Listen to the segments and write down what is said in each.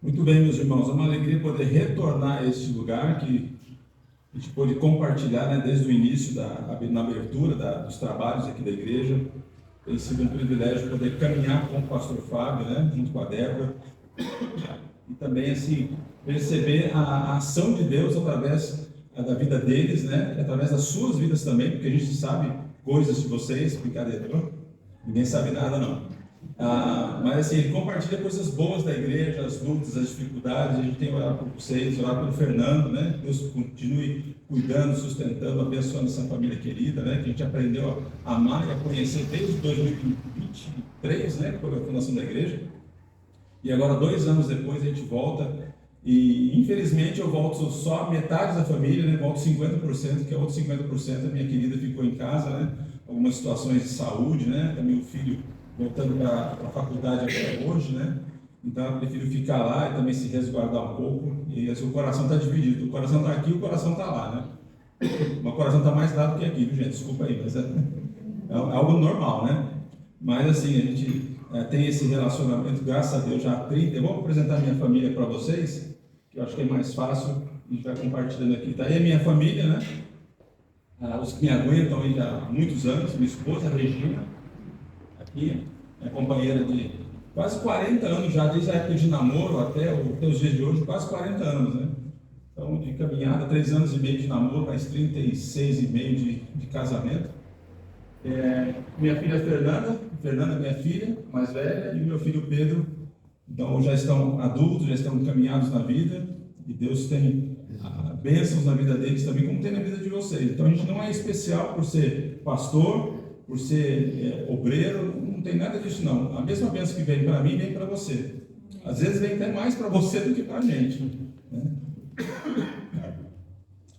Muito bem, meus irmãos, é uma alegria poder retornar a este lugar que a gente pôde compartilhar, né, desde o início, na abertura dos trabalhos aqui da igreja. Tem sido um privilégio poder caminhar com o pastor Fábio, né, junto com a Débora, e também assim, perceber a ação de Deus através da vida deles, né, através das suas vidas também, porque a gente sabe coisas de vocês, brincadeira, não? Ninguém sabe nada não. Mas assim, ele compartilha coisas boas da igreja, as lutas, as dificuldades. A gente tem orado por vocês, orado pelo Fernando, né? Deus continue cuidando, sustentando, abençoando essa família querida, né? Que a gente aprendeu a amar e a conhecer desde 2023, né? Que foi a fundação da igreja. E agora, 2 anos depois, a gente volta. E infelizmente eu volto só metade da família, né? Volto 50%, que é outro 50%. A minha querida ficou em casa, né? Algumas situações de saúde, né? Também o filho voltando para a faculdade até hoje, né? Então eu prefiro ficar lá e também se resguardar um pouco. E assim, o coração está dividido. O coração está aqui, o coração está lá, né? O coração está mais lá do que aqui, viu, gente? Desculpa aí, mas é algo normal, né? Mas assim, a gente tem esse relacionamento, graças a Deus, já há 30. Eu vou apresentar a minha família para vocês, que eu acho que é mais fácil. A gente vai compartilhando aqui. Está aí a minha família, né? Os que me aguentam aí já há muitos anos. Minha esposa, a Regina, aqui, minha companheira de quase 40 anos já, desde a época de namoro até os dias de hoje, quase 40 anos, né? Então, de caminhada, 3 anos e meio de namoro, mais 36 e meio de casamento. Minha filha Fernanda é minha filha, mais velha, e meu filho Pedro, então já estão adultos, já estão caminhados na vida, e Deus tem bênçãos na vida deles também, como tem na vida de vocês. Então a gente não é especial por ser pastor, por ser obreiro, não tem nada disso não. A mesma bênção que vem para mim, vem para você. Às vezes vem até mais para você do que para a gente, né?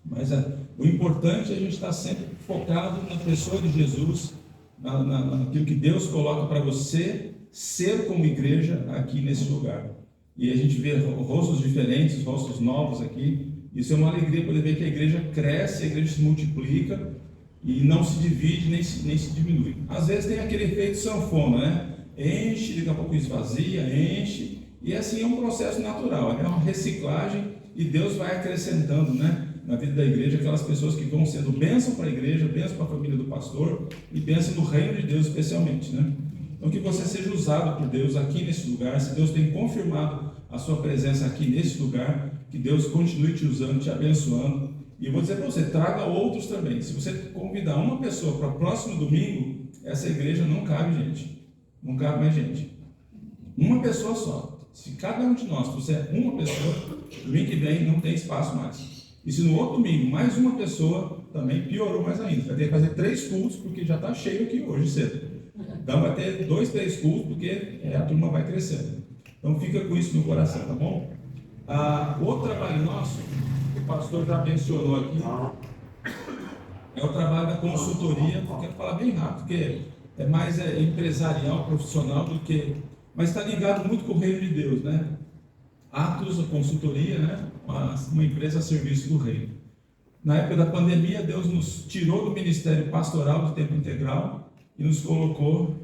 Mas o importante é a gente estar sempre focado na pessoa de Jesus, naquilo que Deus coloca para você ser como igreja aqui nesse lugar. E a gente vê rostos diferentes, rostos novos aqui. Isso é uma alegria poder ver que a igreja cresce, a igreja se multiplica e não se divide nem se diminui. Às vezes tem aquele efeito sanfona, né? Enche, daqui a pouco esvazia, enche, e assim é um processo natural, é uma reciclagem, e Deus vai acrescentando, né, na vida da igreja aquelas pessoas que vão sendo bênção para a igreja, bênção para a família do pastor e bênção no reino de Deus especialmente, né? Então que você seja usado por Deus aqui nesse lugar. Se Deus tem confirmado a sua presença aqui nesse lugar, que Deus continue te usando, te abençoando. E eu vou dizer para você, traga outros também. Se você convidar uma pessoa para o próximo domingo, essa igreja não cabe, gente. Não cabe mais gente. Uma pessoa só. Se cada um de nós trouxer uma pessoa, domingo que vem não tem espaço mais. E se no outro domingo mais uma pessoa, também piorou mais ainda. Vai ter que fazer 3 cultos, porque já está cheio aqui hoje cedo. Então vai ter 2, 3 cultos, porque a turma vai crescendo. Então fica com isso no coração, tá bom? Outro trabalho nosso, o pastor já mencionou aqui, é o trabalho da consultoria. Eu quero falar bem rápido, porque é mais empresarial, profissional do que... Mas está ligado muito com o reino de Deus, né? Atos, a consultoria, né? Uma empresa a serviço do reino. Na época da pandemia, Deus nos tirou do ministério pastoral de tempo integral e nos colocou,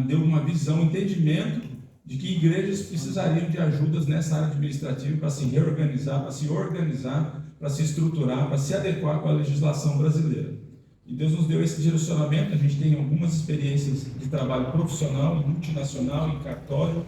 deu uma visão, um entendimento de que igrejas precisariam de ajudas nessa área administrativa para se reorganizar, para se organizar, para se estruturar, para se adequar com a legislação brasileira. E Deus nos deu esse direcionamento. A gente tem algumas experiências de trabalho profissional, multinacional, em cartório,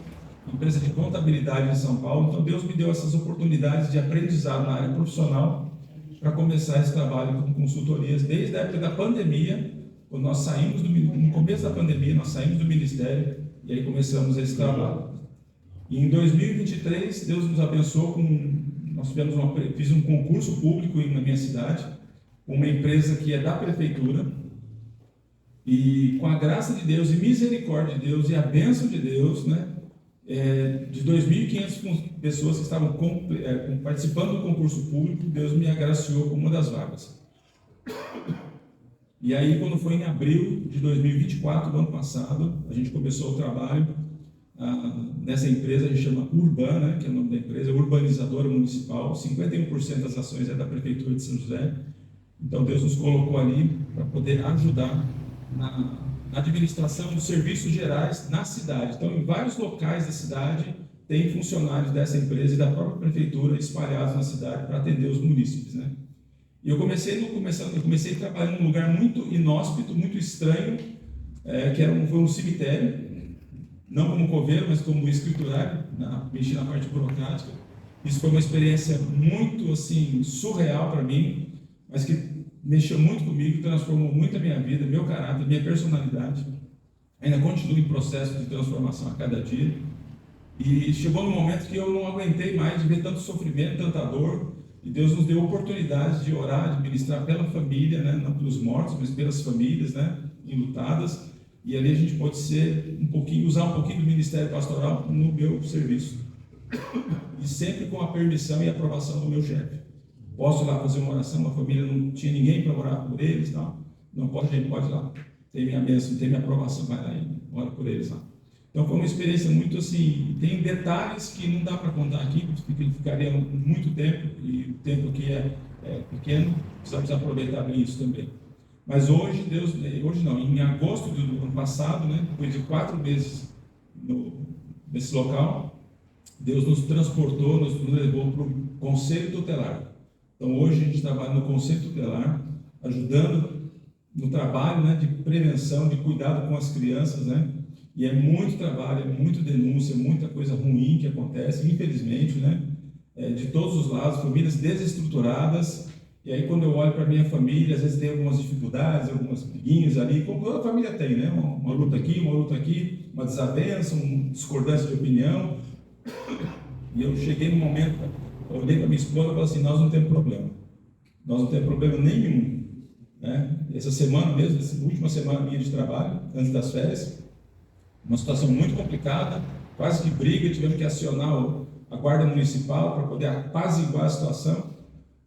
empresa de contabilidade em São Paulo. Então Deus me deu essas oportunidades de aprendizado na área profissional para começar esse trabalho com consultorias desde a época da pandemia, quando nós saímos no começo da pandemia, nós saímos do ministério e aí começamos esse trabalho. E em 2023 Deus nos abençoou fiz um concurso público na minha cidade, com uma empresa que é da prefeitura, e com a graça de Deus e misericórdia de Deus e a bênção de Deus, né? De 2.500 pessoas que estavam participando do concurso público, Deus me agraciou com uma das vagas. E aí, quando foi em abril de 2024, do ano passado, a gente começou o trabalho nessa empresa. A gente chama Urbana, que é o nome da empresa, urbanizadora municipal. 51% das ações é da Prefeitura de São José. Então Deus nos colocou ali para poder ajudar na administração dos serviços gerais na cidade. Então, em vários locais da cidade, tem funcionários dessa empresa e da própria prefeitura espalhados na cidade para atender os munícipes, né? E eu comecei trabalhando num lugar muito inóspito, muito estranho, foi um cemitério, não como coveiro, mas como escriturário, mexi na parte burocrática. Isso foi uma experiência muito assim surreal para mim, mas que mexeu muito comigo, transformou muito a minha vida, meu caráter, minha personalidade. Ainda continuo em processo de transformação a cada dia. E chegou no momento que eu não aguentei mais de ver tanto sofrimento, tanta dor. E Deus nos deu oportunidades de orar, de ministrar pela família, né? Não pelos mortos, mas pelas famílias, né? Enlutadas. E ali a gente pode usar um pouquinho do ministério pastoral no meu serviço. E sempre com a permissão e aprovação do meu chefe. Posso ir lá fazer uma oração, a família não tinha ninguém para orar por eles, não pode ir lá. Tem minha bênção, tem minha aprovação, vai lá e ora por eles lá. Então foi uma experiência muito assim, tem detalhes que não dá para contar aqui, porque ficaria muito tempo, e o tempo aqui é pequeno, precisamos aproveitar bem isso também. Mas em agosto do ano passado, né, depois de 4 meses nesse local, Deus nos transportou, nos levou para o Conselho Tutelar. Então hoje a gente trabalha no Conselho Tutelar, ajudando no trabalho, né, de prevenção, de cuidado com as crianças, né? E é muito trabalho, é muita denúncia, muita coisa ruim que acontece, infelizmente, né? De todos os lados, famílias desestruturadas. E aí quando eu olho para a minha família, às vezes tem algumas dificuldades, algumas briguinhas ali, como toda família tem, né? Uma luta aqui, uma desavença, uma discordância de opinião. E eu cheguei no momento, eu olhei para minha esposa e falei assim, nós não temos problema. Nós não temos problema nenhum. Né? Essa semana mesmo, essa última semana minha de trabalho, antes das férias, uma situação muito complicada, quase que briga, tivemos que acionar a guarda municipal para poder apaziguar a situação.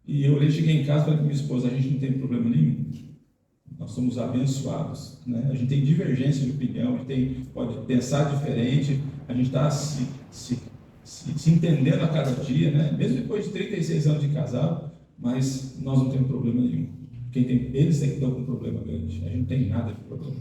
E eu cheguei em casa e falei para minha esposa, a gente não tem problema nenhum. Nós somos abençoados, né? A gente tem divergência de opinião, a gente pode pensar diferente, a gente está se entendendo a cada dia, né? Mesmo depois de 36 anos de casado, mas nós não temos problema nenhum. Eles têm que ter algum problema grande, a gente não tem nada de problema.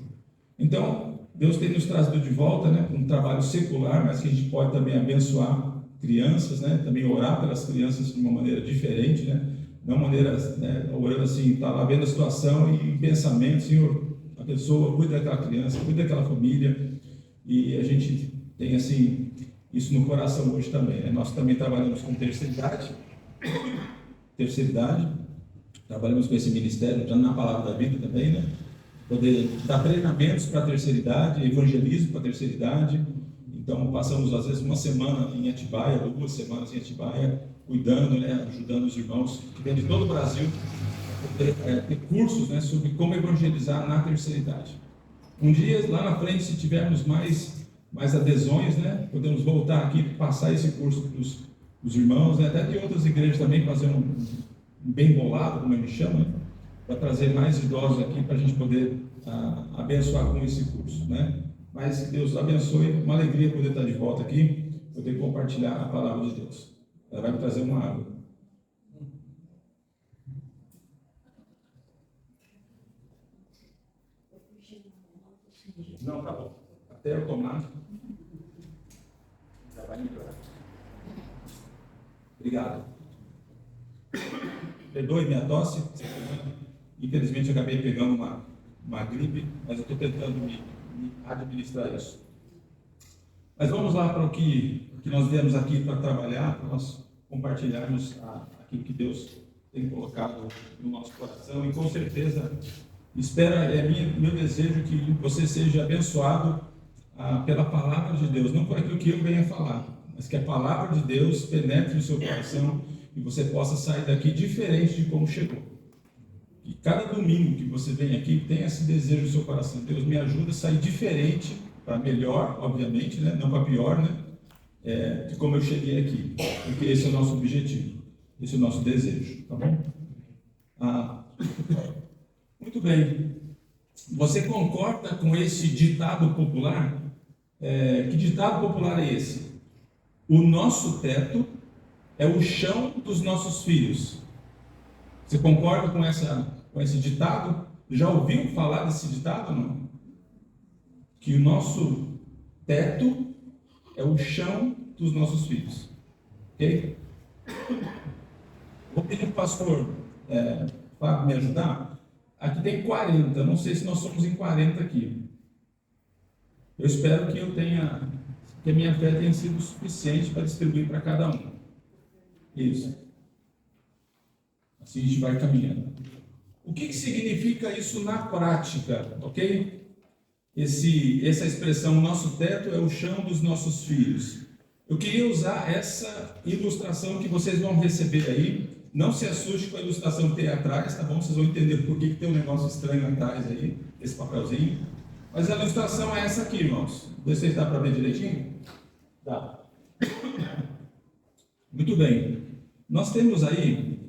Então, Deus tem nos trazido de volta, né, um trabalho secular, mas que a gente pode também abençoar crianças, né, também orar pelas crianças de uma maneira diferente, né, não maneira, né, orando assim, está lá vendo a situação e em pensamento, Senhor, a pessoa cuida daquela criança, cuida daquela família, e a gente tem assim, isso no coração hoje também, né? Nós também trabalhamos com terceira idade, trabalhamos com esse ministério, já na Palavra da Vida também, né? Poder dar treinamentos para a terceira idade, evangelismo para a terceira idade. Então, passamos às vezes uma semana em Atibaia, 2 semanas em Atibaia, cuidando, né, ajudando os irmãos que vêm de todo o Brasil a ter cursos, né, sobre como evangelizar na terceira idade. Um dia, lá na frente, se tivermos mais adesões, né, podemos voltar aqui e passar esse curso para os irmãos, né, até de outras igrejas também, fazer um bem bolado, como a gente chama, né, para trazer mais idosos aqui para a gente poder abençoar com esse curso, né? Mas que Deus abençoe, uma alegria poder estar de volta aqui, poder compartilhar a palavra de Deus. Ela vai me trazer uma água. Não, tá bom. Até eu tomar, já vai melhorar. Obrigado. Perdoe minha tosse. Infelizmente eu acabei pegando uma gripe, mas eu estou tentando me administrar isso. Mas vamos lá para o que nós viemos aqui para trabalhar, para nós compartilharmos aquilo que Deus tem colocado no nosso coração. E com certeza, meu desejo que você seja abençoado pela palavra de Deus, não por aquilo que eu venha falar, mas que a palavra de Deus penetre no seu coração e você possa sair daqui diferente de como chegou. E cada domingo que você vem aqui, tenha esse desejo no seu coração. Deus me ajuda a sair diferente, para melhor, obviamente, né? Não para pior, né? De como eu cheguei aqui. Porque esse é o nosso objetivo, esse é o nosso desejo, tá bom? Muito bem. Você concorda com esse ditado popular? Que ditado popular é esse? O nosso teto é o chão dos nossos filhos. Você concorda com esse ditado? Já ouviu falar desse ditado ou não? Que o nosso teto é o chão dos nossos filhos. Ok? Vou pedir para o pastor Fábio me ajudar. Aqui tem 40, não sei se nós somos em 40 aqui. Eu espero que a minha fé tenha sido suficiente para distribuir para cada um. Isso. Assim a gente vai caminhando. O que significa isso na prática, ok? Essa expressão, nosso teto é o chão dos nossos filhos. Eu queria usar essa ilustração que vocês vão receber aí. Não se assuste com a ilustração que tem atrás, tá bom? Vocês vão entender por que tem um negócio estranho atrás aí, esse papelzinho. Mas a ilustração é essa aqui, irmãos. Vocês dá para ver direitinho? Dá. Muito bem. Nós temos aí,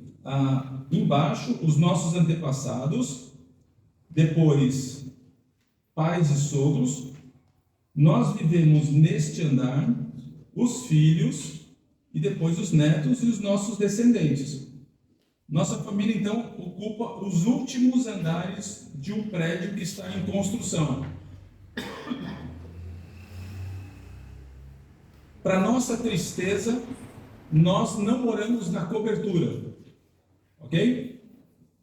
embaixo, os nossos antepassados, depois, pais e sogros. Nós vivemos neste andar, os filhos, e depois os netos e os nossos descendentes. Nossa família, então, ocupa os últimos andares de um prédio que está em construção. Para nossa tristeza, nós não moramos na cobertura. Ok?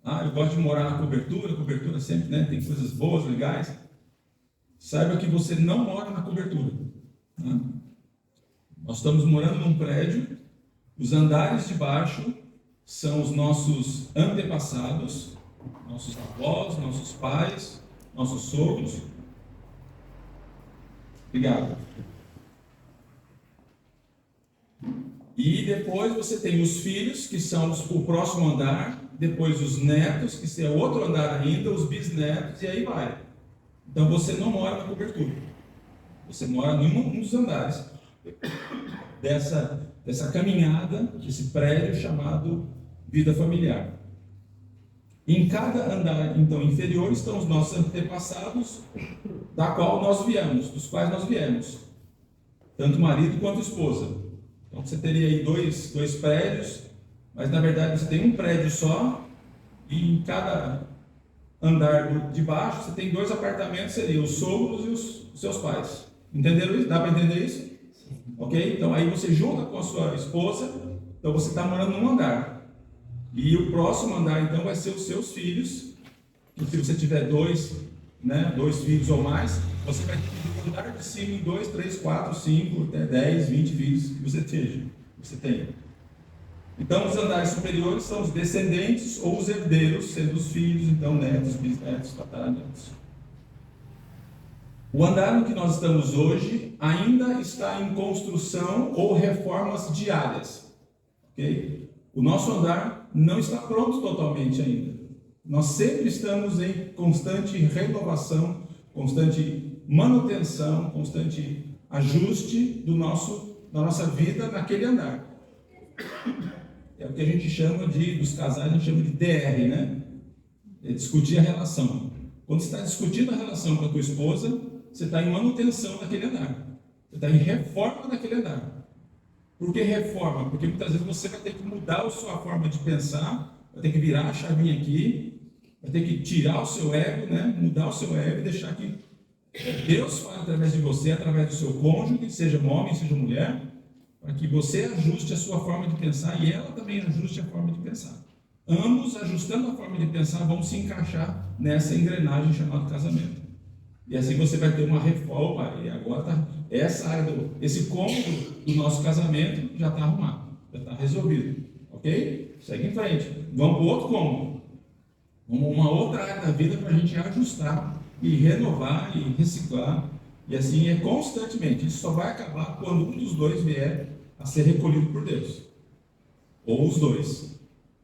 Eu gosto de morar na cobertura. Cobertura sempre, né, tem coisas boas, legais. Saiba que você não mora na cobertura. Né? Nós estamos morando num prédio. Os andares de baixo são os nossos antepassados, nossos avós, nossos pais, nossos sogros. Obrigado. E depois você tem os filhos, que são o próximo andar, depois os netos, que é outro andar ainda, os bisnetos, e aí vai. Então você não mora na cobertura. Você mora em um dos andares dessa caminhada, desse prédio chamado vida familiar. Em cada andar, então, inferior, estão os nossos antepassados, da qual nós viemos, dos quais nós viemos, tanto marido quanto esposa. Então você teria aí dois prédios, mas na verdade você tem um prédio só, e em cada andar de baixo você tem 2 apartamentos, seriam os sogros e os seus pais. Entenderam isso? Dá para entender isso? Ok? Então aí você junta com a sua esposa, então você está morando num andar. E o próximo andar então vai ser os seus filhos, que se você tiver 2 filhos ou mais, você vai dividir o andar de cima em 2, 3, 4, 5, até 10, 20 filhos que você tem. Então os andares superiores são os descendentes ou os herdeiros, sendo os filhos, então netos, bisnetos, tataranetos. O andar no que nós estamos hoje ainda está em construção ou reformas diárias. Ok? O nosso andar não está pronto totalmente ainda. Nós sempre estamos em constante renovação, constante manutenção, constante ajuste da nossa vida naquele andar. É o que a gente chama dos casais, a gente chama de DR, né? É discutir a relação. Quando você está discutindo a relação com a tua esposa, você está em manutenção daquele andar. Você está em reforma daquele andar. Por que reforma? Porque muitas vezes você vai ter que mudar a sua forma de pensar, vai ter que virar a chavinha aqui, vai ter que tirar o seu ego, né? Mudar o seu ego e deixar que Deus fale através de você, através do seu cônjuge, seja um homem, seja uma mulher, para que você ajuste a sua forma de pensar e ela também ajuste a forma de pensar. Ambos, ajustando a forma de pensar, vão se encaixar nessa engrenagem chamada casamento. E assim você vai ter uma reforma, e agora essa área, esse cômodo do nosso casamento já está arrumado, já está resolvido. Ok? Segue em frente. Vamos para o outro cômodo. Vamos uma outra área da vida para a gente ajustar e renovar e reciclar. E assim é constantemente. Isso só vai acabar quando um dos dois vier a ser recolhido por Deus. Ou os dois.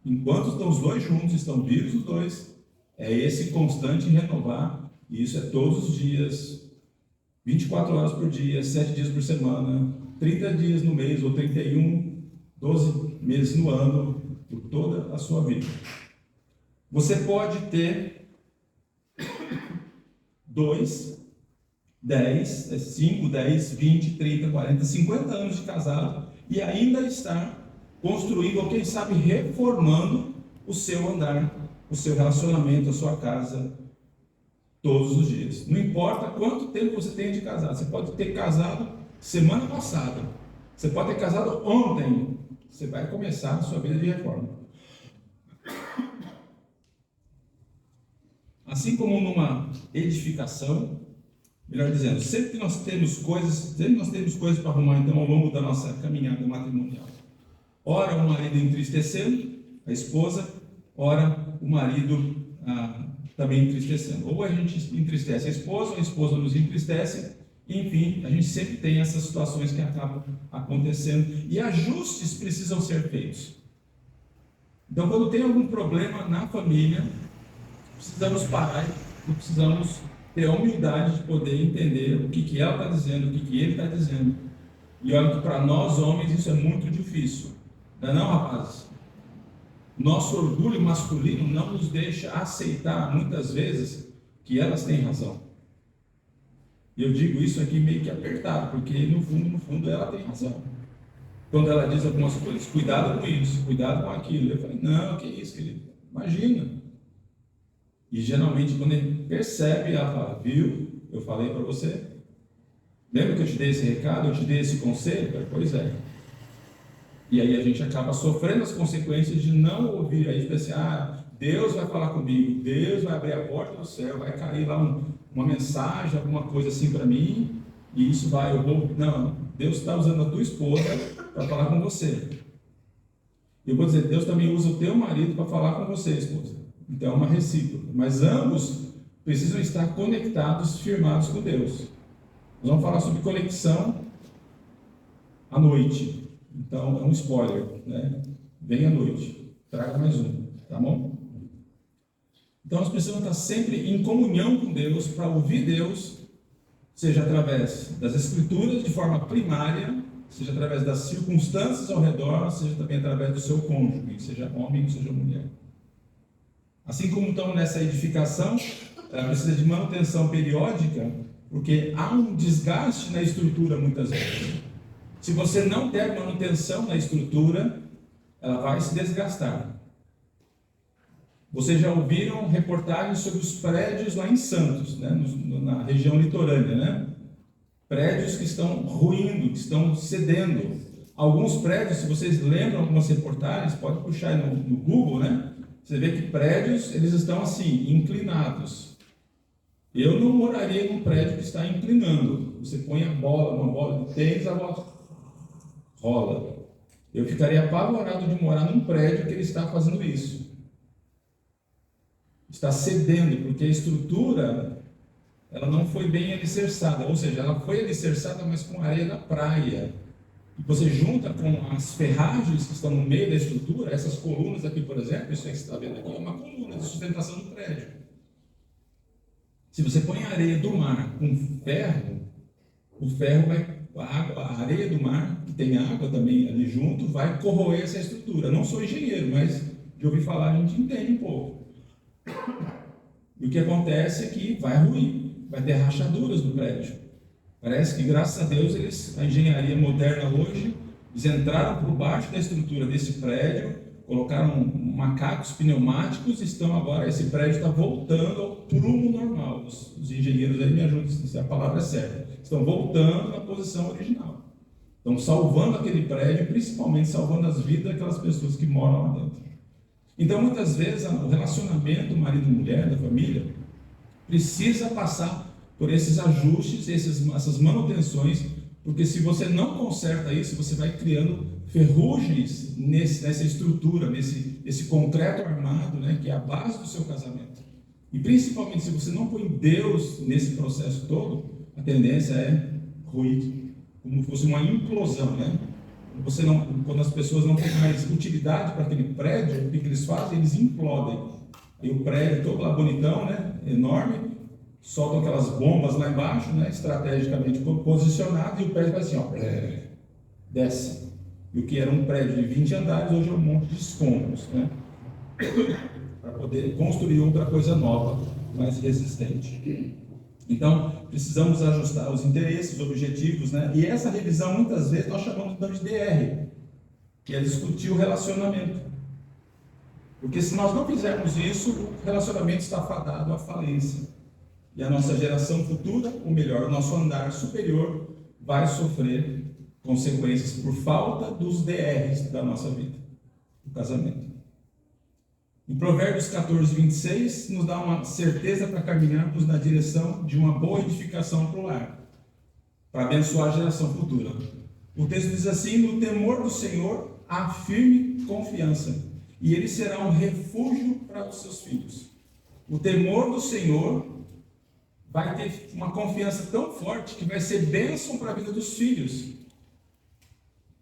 Enquanto estão os dois juntos, estão vivos os dois, é esse constante renovar. E isso é todos os dias, 24 horas por dia, 7 dias por semana, 30 dias no mês, ou 31, 12 meses no ano, por toda a sua vida. Você pode ter 2, 10, 5, 10, 20, 30, 40, 50 anos de casado e ainda estar construindo, ou quem sabe reformando o seu andar, o seu relacionamento, a sua casa, todos os dias. Não importa quanto tempo você tem de casado. Você pode ter casado semana passada. Você pode ter casado ontem, você vai começar a sua vida de reforma. Assim como numa edificação, melhor dizendo, sempre que nós temos coisas para arrumar, então, ao longo da nossa caminhada matrimonial. Ora o marido entristecendo a esposa, ora o marido também entristecendo. Ou a gente entristece a esposa nos entristece, enfim, a gente sempre tem essas situações que acabam acontecendo. E ajustes precisam ser feitos. Então, quando tem algum problema na família, precisamos parar e precisamos ter a humildade de poder entender o que ela está dizendo, o que ele está dizendo. E olha que para nós homens isso é muito difícil. Não é não, rapazes? Nosso orgulho masculino não nos deixa aceitar muitas vezes que elas têm razão. E eu digo isso aqui meio que apertado, porque no fundo ela tem razão. Quando ela diz algumas coisas, cuidado com isso, cuidado com aquilo. Eu falei, não, que isso, querido? Imagina. E geralmente quando ele percebe, ela fala, viu, eu falei para você. Lembra que eu te dei esse recado, eu te dei esse conselho? Eu falei, pois é. E aí a gente acaba sofrendo as consequências de não ouvir. Aí pensar, Deus vai falar comigo, Deus vai abrir a porta do céu, vai cair lá uma mensagem, alguma coisa assim para mim, e isso vai, não, Deus está usando a tua esposa para falar com você. Eu vou dizer, Deus também usa o teu marido para falar com você, esposa. Então é uma recíproca, mas ambos precisam estar conectados, firmados com Deus. Nós vamos falar sobre conexão à noite. Então, é um spoiler, né? Vem à noite, traga mais um, tá bom? Então, nós precisamos estar sempre em comunhão com Deus, para ouvir Deus, seja através das Escrituras, de forma primária, seja através das circunstâncias ao redor, seja também através do seu cônjuge, seja homem, seja mulher. Assim como estamos nessa edificação, ela precisa de manutenção periódica, porque há um desgaste na estrutura muitas vezes. Se você não der manutenção na estrutura, ela vai se desgastar. Vocês já ouviram reportagens sobre os prédios lá em Santos, né? Na região litorânea, né? Prédios que estão ruindo, que estão cedendo. Alguns prédios, se vocês lembram algumas reportagens, pode puxar aí no Google, né? Você vê que prédios, eles estão assim, inclinados. Eu não moraria num prédio que está inclinando. Você põe uma bola de tênis, a bola rola. Eu ficaria apavorado de morar num prédio que ele está fazendo isso. Está cedendo, porque a estrutura, ela não foi bem alicerçada. Ou seja, ela foi alicerçada, mas com areia da praia. E você junta com as ferragens que estão no meio da estrutura, essas colunas aqui, por exemplo, isso aí que você está vendo aqui, é uma coluna de sustentação do prédio. Se você põe a areia do mar com ferro, o ferro vai... A areia do mar, que tem água também ali junto, vai corroer essa estrutura. Eu não sou engenheiro, mas de ouvir falar a gente entende um pouco. E o que acontece é que vai ruir, vai ter rachaduras no prédio. Parece que, graças a Deus, a engenharia moderna hoje, eles entraram por baixo da estrutura desse prédio, colocaram macacos pneumáticos, esse prédio está voltando ao prumo normal. Os engenheiros aí me ajudam se a palavra é certa. Estão voltando à posição original. Estão salvando aquele prédio, principalmente salvando as vidas daquelas pessoas que moram lá dentro. Então, muitas vezes, o relacionamento marido-mulher da família precisa passar por esses ajustes, essas manutenções, porque se você não conserta isso, você vai criando ferrugens nessa estrutura, nesse concreto armado, né, que é a base do seu casamento. E principalmente se você não põe Deus nesse processo todo, a tendência é ruir, como se fosse uma implosão, né? Quando as pessoas não têm mais utilidade para aquele prédio, o que eles fazem? Eles implodem. Aí o prédio todo lá bonitão, né, enorme, soltam aquelas bombas lá embaixo, né, estrategicamente posicionado, e o prédio vai assim, ó, desce. E o que era um prédio de 20 andares, hoje é um monte de escombros, né? Para poder construir outra coisa nova, mais resistente. Então, precisamos ajustar os interesses, os objetivos, né? E essa revisão, muitas vezes, nós chamamos de DR, que é discutir o relacionamento. Porque se nós não fizermos isso, o relacionamento está fadado à falência. E a nossa geração futura, ou melhor, o nosso andar superior, vai sofrer consequências por falta dos DRs da nossa vida, do casamento. Em Provérbios 14, 26, nos dá uma certeza para caminharmos na direção de uma boa edificação para o lar, para abençoar a geração futura. O texto diz assim: no temor do Senhor há firme confiança, e ele será um refúgio para os seus filhos. O temor do Senhor vai ter uma confiança tão forte que vai ser bênção para a vida dos filhos.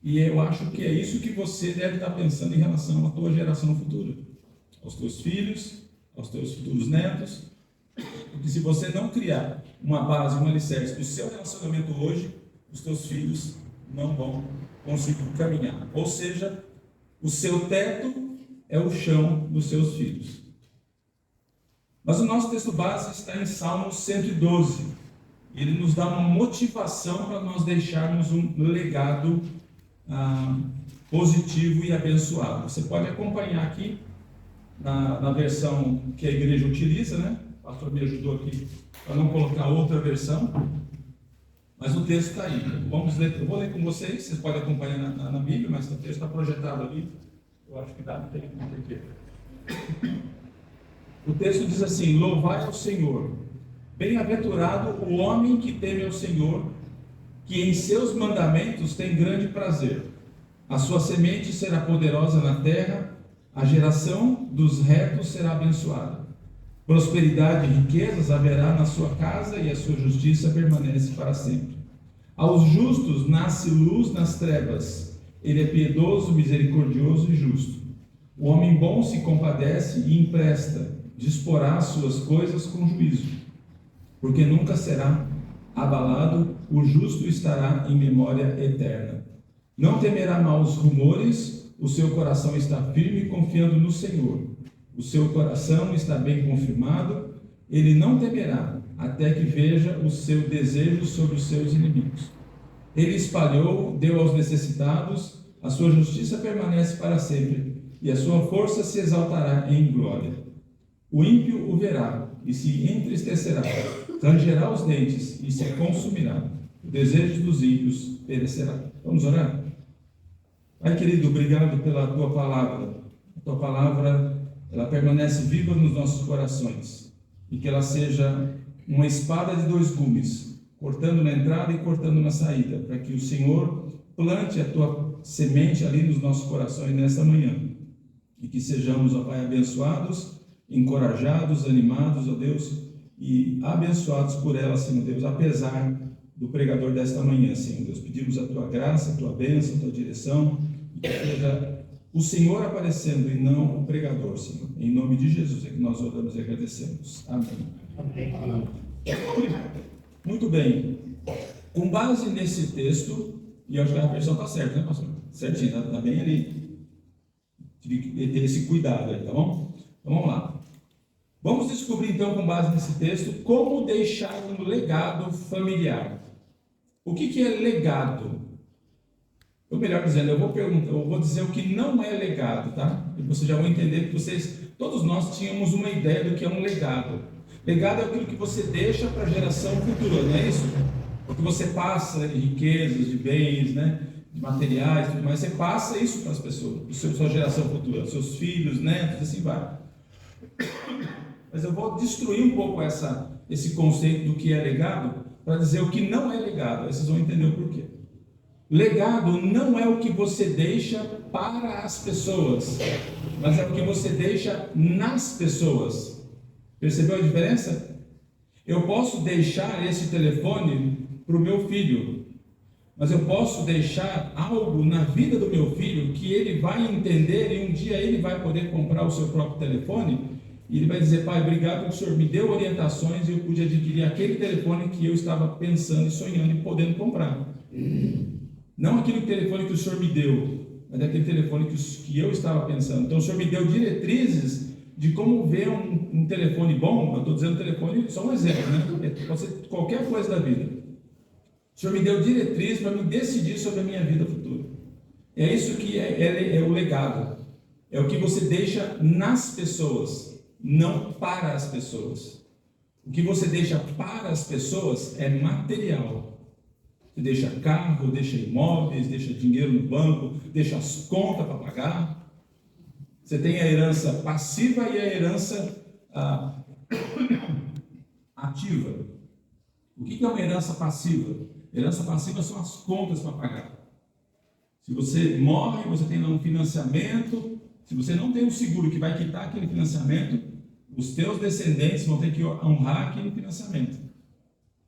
E eu acho que é isso que você deve estar pensando em relação à tua geração futura, aos teus filhos, aos teus futuros netos. Porque se você não criar uma base, um alicerce do seu relacionamento hoje, os teus filhos não vão conseguir caminhar. Ou seja, o seu teto é o chão dos seus filhos. Mas o nosso texto base está em Salmos 112. Ele nos dá uma motivação para nós deixarmos um legado positivo e abençoado. Você pode acompanhar aqui na versão que a igreja utiliza, né? O pastor me ajudou aqui para não colocar outra versão, mas o texto está aí. Vamos ler, eu vou ler com vocês podem acompanhar na Bíblia, mas o texto está projetado ali. Eu acho que dá, não tem porquê. O texto diz assim: louvai ao Senhor, bem-aventurado o homem que teme ao Senhor, que em seus mandamentos tem grande prazer. A sua semente será poderosa na terra, a geração dos retos será abençoada. Prosperidade e riquezas haverá na sua casa, e a sua justiça permanece para sempre. Aos justos nasce luz nas trevas, ele é piedoso, misericordioso e justo. O homem bom se compadece e empresta, disporá as suas coisas com juízo, porque nunca será abalado, o justo estará em memória eterna. Não temerá maus rumores, o seu coração está firme, confiando no Senhor. O seu coração está bem confirmado, ele não temerá, até que veja o seu desejo sobre os seus inimigos. Ele espalhou, deu aos necessitados, a sua justiça permanece para sempre, e a sua força se exaltará em glória. O ímpio o verá, e se entristecerá, rangerá os dentes, e se consumirá. O desejo dos ímpios perecerá. Vamos orar? Pai querido, obrigado pela tua palavra. A tua palavra, ela permanece viva nos nossos corações, e que ela seja uma espada de dois gumes, cortando na entrada e cortando na saída, para que o Senhor plante a tua semente ali nos nossos corações nesta manhã, e que sejamos, ó Pai, abençoados, encorajados, animados, ó Deus, e abençoados por ela, Senhor Deus, apesar do pregador desta manhã, Senhor Deus. Pedimos a tua graça, a tua bênção, a tua direção, e que seja o Senhor aparecendo e não o pregador, Senhor. Em nome de Jesus é que nós oramos e agradecemos. Amém. Amém. Muito bem. Com base nesse texto, e eu acho que a versão está certa, né, pastor? Certinho, está bem ali. Tive que ter esse cuidado aí, tá bom? Então vamos lá. Vamos descobrir então, com base nesse texto, como deixar um legado familiar. O que é legado? Ou melhor dizendo, eu vou dizer o que não é legado, tá? E vocês já vão entender que todos nós tínhamos uma ideia do que é um legado. Legado é aquilo que você deixa para a geração futura, não é isso? O que você passa de riquezas, de bens, né? De materiais, tudo mais, você passa isso para as pessoas, para a sua geração futura, seus filhos, netos, assim vai. Mas eu vou destruir um pouco esse conceito do que é legado, para dizer o que não é legado. Aí vocês vão entender o porquê. Legado não é o que você deixa para as pessoas, mas é o que você deixa nas pessoas. Percebeu a diferença? Eu posso deixar esse telefone para o meu filho, mas eu posso deixar algo na vida do meu filho que ele vai entender, e um dia ele vai poder comprar o seu próprio telefone, e ele vai dizer: pai, obrigado que o senhor me deu orientações e eu pude adquirir aquele telefone que eu estava pensando e sonhando e podendo comprar. Não aquele telefone que o senhor me deu, mas aquele telefone que eu estava pensando. Então o senhor me deu diretrizes de como ver um telefone bom. Eu estou dizendo telefone, só um exemplo, né? Pode ser qualquer coisa da vida. O senhor me deu diretrizes para me decidir sobre a minha vida futura. É isso que é o legado. É o que você deixa nas pessoas, não para as pessoas. O que você deixa para as pessoas é material. Você deixa carro, deixa imóveis, deixa dinheiro no banco, deixa as contas para pagar. Você tem a herança passiva e a herança ativa. O que é uma herança passiva? Herança passiva são as contas para pagar. Se você morre, você tem lá um financiamento. Se você não tem um seguro que vai quitar aquele financiamento, os teus descendentes vão ter que honrar aquele financiamento.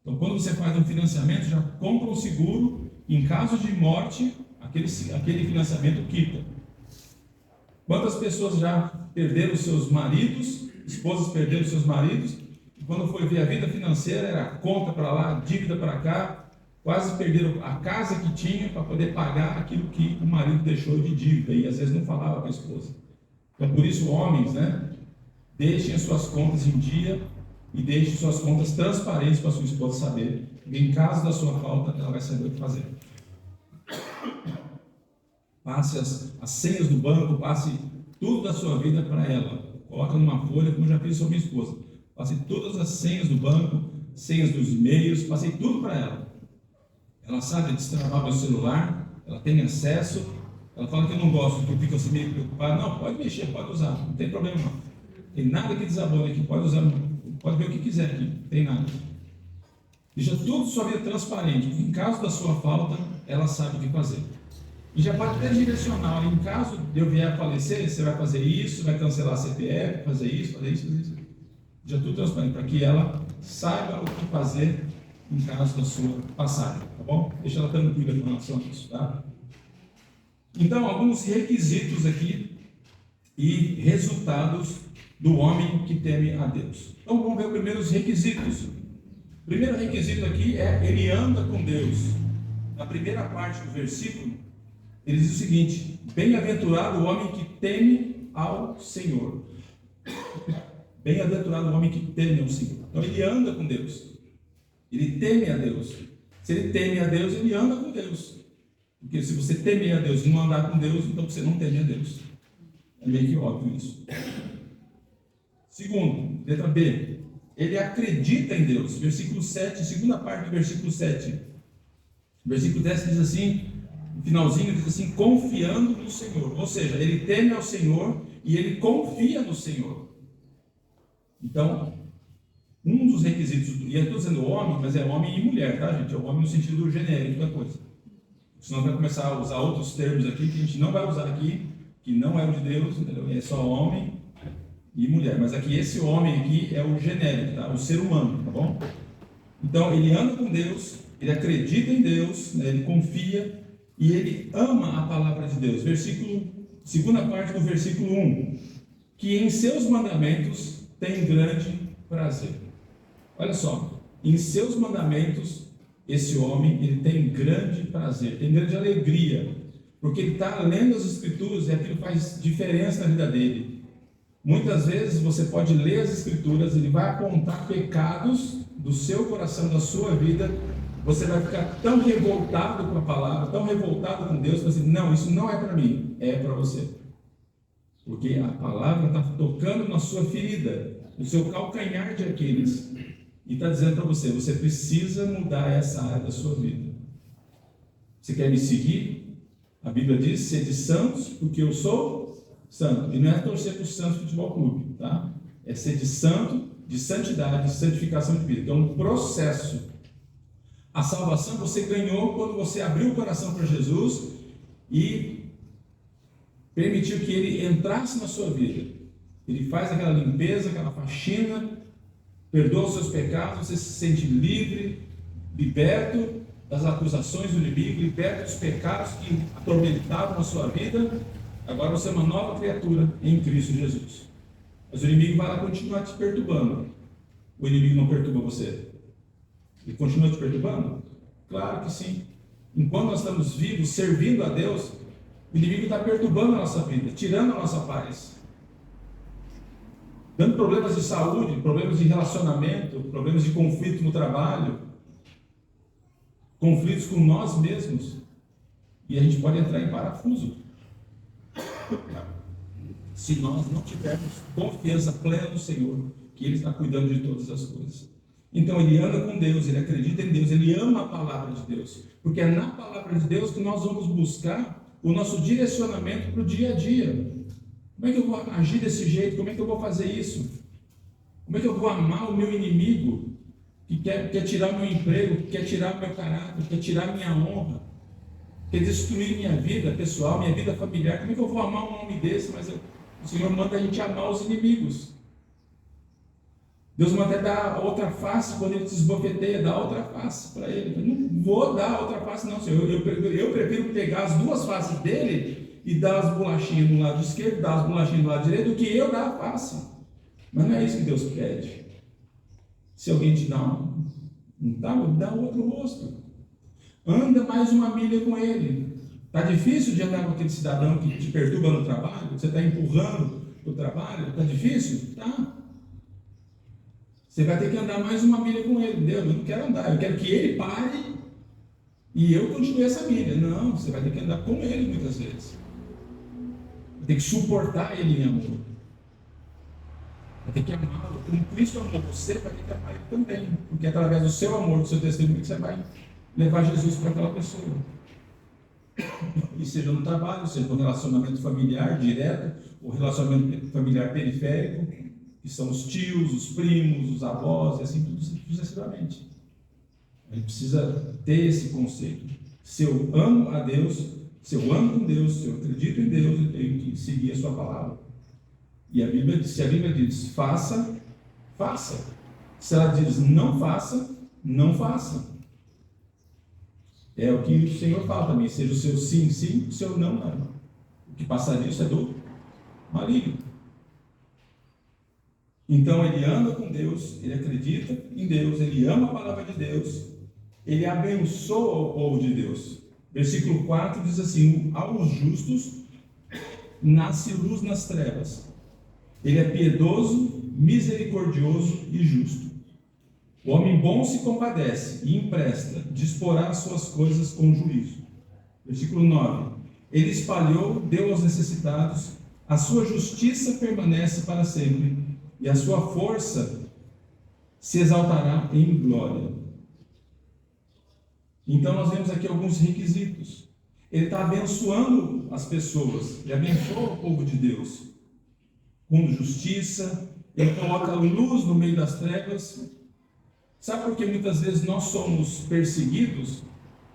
Então, quando você faz um financiamento, já compra um seguro. Em caso de morte, aquele financiamento quita. Quantas pessoas já perderam seus maridos, esposas perderam seus maridos, e quando foi ver a vida financeira, era conta para lá, dívida para cá, quase perderam a casa que tinham para poder pagar aquilo que o marido deixou de dívida, e às vezes não falava com a esposa. Então, por isso, homens, deixem as suas contas em dia e deixem suas contas transparentes para a sua esposa saber, porque em caso da sua falta, ela vai saber o que fazer. Passe as senhas do banco, passe tudo da sua vida para ela. Coloca numa folha, como eu já fiz sobre minha esposa. Passe todas as senhas do banco, senhas dos e-mails, passei tudo para ela. Ela sabe destravar meu celular, ela tem acesso. Ela fala que eu não gosto, que eu fico assim meio preocupado. Não, pode mexer, pode usar, não tem problema não. Tem nada que desabone aqui, pode usar, pode ver o que quiser aqui, não tem nada. Deixa tudo sua vida transparente. Em caso da sua falta, ela sabe o que fazer. E já pode até direcionar. Em caso de eu vier a falecer, você vai fazer isso, vai cancelar a CPF, fazer isso, fazer isso, fazer isso. Já tudo transparente, para que ela saiba o que fazer em caso da sua passagem, tá bom? Deixa ela tranquila com relação a isso, tá? Então, alguns requisitos aqui e resultados do homem que teme a Deus. Então, vamos ver primeiro os requisitos. O primeiro requisito aqui é: ele anda com Deus. Na primeira parte do versículo, ele diz o seguinte: bem-aventurado o homem que teme ao Senhor. Bem-aventurado o homem que teme ao Senhor. Então, ele anda com Deus. Ele teme a Deus. Se ele teme a Deus, ele anda com Deus. Porque se você temer a Deus e não andar com Deus, então você não teme a Deus. É meio que óbvio isso. Segundo, letra B, ele acredita em Deus. Versículo 7, segunda parte do versículo 7. Versículo 10 diz assim, no finalzinho diz assim: confiando no Senhor. Ou seja, ele teme ao Senhor e ele confia no Senhor. Então, um dos requisitos, e eu estou dizendo homem, mas é homem e mulher, tá, gente? É homem no sentido genérico da coisa. Senão vai começar a usar outros termos aqui que a gente não vai usar aqui, que não é o de Deus, entendeu? É só homem e mulher. Mas aqui, esse homem aqui é o genérico, tá? O ser humano, tá bom? Então, ele anda com Deus, ele acredita em Deus, ele confia e ele ama a palavra de Deus. Segunda parte do versículo 1, que em seus mandamentos tem grande prazer. Olha só, em seus mandamentos, esse homem, ele tem grande prazer, tem grande alegria, porque ele está lendo as Escrituras e aquilo faz diferença na vida dele. Muitas vezes você pode ler as Escrituras, ele vai apontar pecados do seu coração, da sua vida, você vai ficar tão revoltado com a palavra, tão revoltado com Deus, que você diz: não, isso não é para mim, é para você. Porque a palavra está tocando na sua ferida, no seu calcanhar de Aquiles, e está dizendo para você: você precisa mudar essa área da sua vida. Você quer me seguir? A Bíblia diz: sede santos, porque eu sou santo. E não é torcer para o Santos Futebol Clube, tá? É ser de santo, de santidade, de santificação de vida. Então, um processo. A salvação você ganhou quando você abriu o coração para Jesus e permitiu que Ele entrasse na sua vida. Ele faz aquela limpeza, aquela faxina, perdoa os seus pecados, você se sente livre, liberto das acusações do inimigo, liberto dos pecados que atormentavam a sua vida. Agora você é uma nova criatura em Cristo Jesus. Mas o inimigo vai lá continuar te perturbando. O inimigo não perturba você? Ele continua te perturbando? Claro que sim. Enquanto nós estamos vivos, servindo a Deus, o inimigo está perturbando a nossa vida, tirando a nossa paz, dando problemas de saúde, problemas de relacionamento, problemas de conflito no trabalho, conflitos com nós mesmos, e a gente pode entrar em parafuso se nós não tivermos confiança plena no Senhor, que Ele está cuidando de todas as coisas. Então ele anda com Deus, ele acredita em Deus, ele ama a palavra de Deus. Porque é na palavra de Deus que nós vamos buscar o nosso direcionamento para o dia a dia. Como é que eu vou agir desse jeito? Como é que eu vou fazer isso? Como é que eu vou amar o meu inimigo que quer tirar o meu emprego, que quer tirar o meu caráter, que quer tirar a minha honra, quer destruir minha vida pessoal, minha vida familiar? Como é que eu vou amar um homem desse? Mas o Senhor manda a gente amar os inimigos. Deus manda até dar outra face quando ele te esbofeteia, dá outra face para ele. Eu não vou dar outra face, não, Senhor. Eu prefiro pegar as duas faces dele e dar as bolachinhas no lado esquerdo, dar as bolachinhas no lado direito, do que eu dar a face. Mas não é isso que Deus pede. Se alguém te dá dá outro rosto. Anda mais uma milha com ele. Está difícil de andar com aquele cidadão que te perturba no trabalho, que você está empurrando o trabalho? Está difícil? Tá. Você vai ter que andar mais uma milha com ele. Deus, eu não quero andar, eu quero que ele pare e eu continue essa milha. Não, você vai ter que andar com ele muitas vezes. Vai ter que suportar ele em amor. Vai ter que amá-lo. Como Cristo amou você, vai ter que amar ele também. Porque é através do seu amor, do seu testemunho, que você vai levar Jesus para aquela pessoa. E seja no trabalho, seja no relacionamento familiar direto, ou relacionamento familiar periférico, que são os tios, os primos, os avós, e assim sucessivamente. A gente precisa ter esse conceito. Se eu amo a Deus, se eu amo com Deus, se eu acredito em Deus, eu tenho que seguir a sua palavra. E se a Bíblia diz faça, faça. Se ela diz não faça, não faça. É o que o Senhor fala também, seja o seu sim, sim, o seu não, não. O que passar disso é do maligno. Então ele anda com Deus, ele acredita em Deus, ele ama a palavra de Deus, ele abençoa o povo de Deus. Versículo 4 diz assim: aos justos nasce luz nas trevas. Ele é piedoso, misericordioso e justo. O homem bom se compadece e empresta, disporá as suas coisas com juízo. Versículo 9. Ele espalhou, deu aos necessitados, a sua justiça permanece para sempre, e a sua força se exaltará em glória. Então nós vemos aqui alguns requisitos. Ele está abençoando as pessoas, ele abençoa o povo de Deus com justiça, ele coloca luz no meio das trevas. Sabe por que muitas vezes nós somos perseguidos?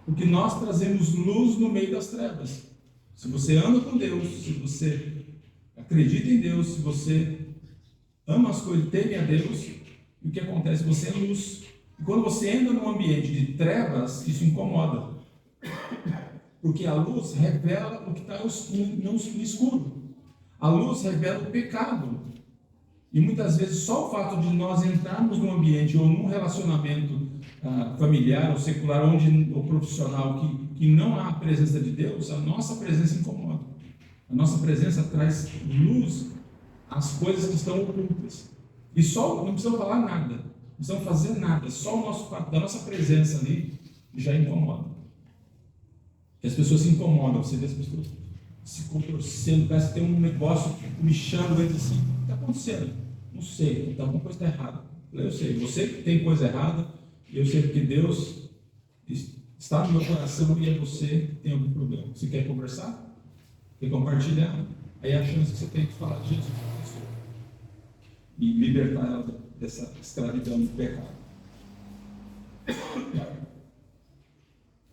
Porque nós trazemos luz no meio das trevas. Se você anda com Deus, se você acredita em Deus, se você ama as coisas, teme a Deus, o que acontece? Você é luz. E quando você entra num ambiente de trevas, isso incomoda. Porque a luz revela o que está no escuro. A luz revela o pecado. E muitas vezes só o fato de nós entrarmos num ambiente ou num relacionamento familiar ou secular, ou profissional, que não há a presença de Deus, a nossa presença incomoda. A nossa presença traz luz às coisas que estão ocultas. E só, não precisamos falar nada, não precisamos fazer nada, só o nosso fato da nossa presença ali já incomoda. Que as pessoas se incomodam, você vê as pessoas se contorcendo, parece que tem um negócio comichando eles assim. O que está acontecendo? Não sei, alguma coisa está errada. Eu sei, você que tem coisa errada, eu sei que Deus está no meu coração e é você que tem algum problema. Você quer conversar? Quer compartilhar? Aí é a chance que você tem de falar de Jesus para a pessoa e libertar ela dessa escravidão do pecado.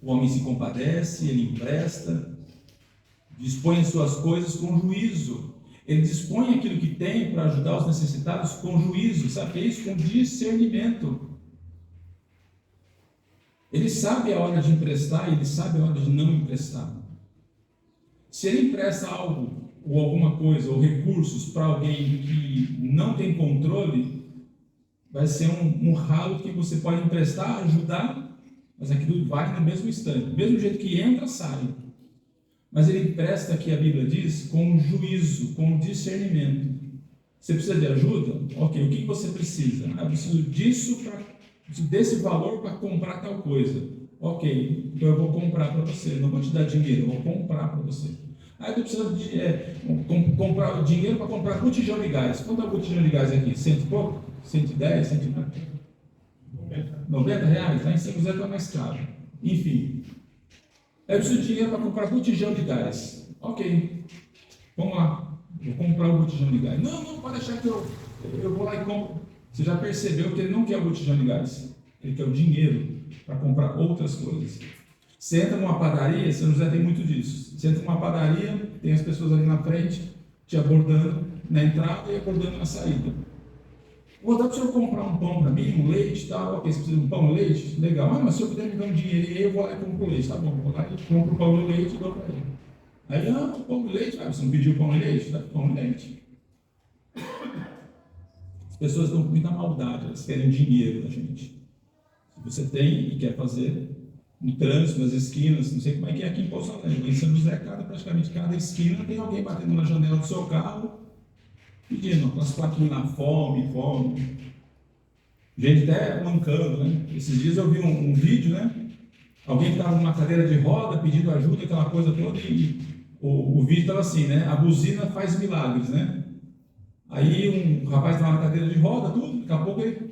O homem se compadece, ele empresta, dispõe as suas coisas com juízo. Ele dispõe aquilo que tem para ajudar os necessitados com juízo. Sabe o que é isso? Com discernimento. Ele sabe a hora de emprestar e ele sabe a hora de não emprestar. Se ele empresta algo, ou alguma coisa, ou recursos para alguém que não tem controle, vai ser um ralo que você pode emprestar, ajudar, mas aquilo vai no mesmo instante. Do mesmo jeito que entra, sai. Mas ele empresta, aqui a Bíblia diz, com juízo, com discernimento. Você precisa de ajuda? Ok, o que você precisa? Eu preciso desse valor para comprar tal coisa. Ok, então eu vou comprar para você. Não vou te dar dinheiro, eu vou comprar para você. Eu preciso comprar dinheiro para comprar botijão de gás. Quanto é o botijão de gás aqui? 100 e pouco? 110, 120? R$ 90, lá em São José está mais caro. Enfim, eu preciso de dinheiro para comprar botijão de gás. Ok, vamos lá, vou comprar o botijão de gás. Não, pode deixar que eu vou lá e compro. Você já percebeu que ele não quer o botijão de gás, ele quer o dinheiro para comprar outras coisas. Você entra numa padaria, São José tem muito disso. Você entra numa padaria, tem as pessoas ali na frente, te abordando na entrada e abordando na saída. Vou dar para o senhor comprar um pão para mim, um leite e tal. Ok, você precisa de um pão e leite? Legal. Mas se eu puder me dar um dinheiro, eu vou lá e compro o leite. Tá bom, vou lá e compro o pão e leite e dou para ele. Aí, o pão e leite? Você não pediu pão e leite? Dá pão e leite. As pessoas estão com muita maldade, elas querem dinheiro da gente. Se você tem e quer fazer, no trânsito, nas esquinas, não sei como é que é aqui em Pouso Alegre, em São José, praticamente cada esquina tem alguém batendo na janela do seu carro, pedindo, com as plaquinhas lá, fome. Gente até mancando, né? Esses dias eu vi um vídeo, né? Alguém que estava numa cadeira de roda pedindo ajuda, aquela coisa toda, e o vídeo estava assim, né? A buzina faz milagres, né? Aí um rapaz estava na cadeira de roda, tudo, daqui a pouco ele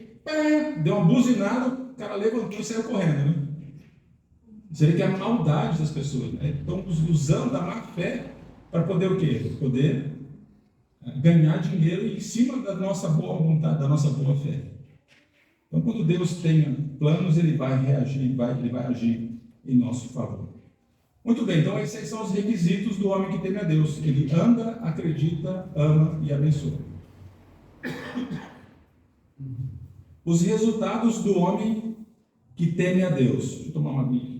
deu uma buzinada, o cara levantou e saiu correndo, né? Você vê que é a maldade das pessoas, né? Estão usando da má fé para poder o quê? Poder ganhar dinheiro em cima da nossa boa vontade, da nossa boa fé. Então, quando Deus tem planos, Ele vai reagir, Ele vai agir em nosso favor. Muito bem, então esses são os requisitos do homem que teme a Deus. Ele anda, acredita, ama e abençoa. Os resultados do homem que teme a Deus. Deixa eu tomar uma aguinha.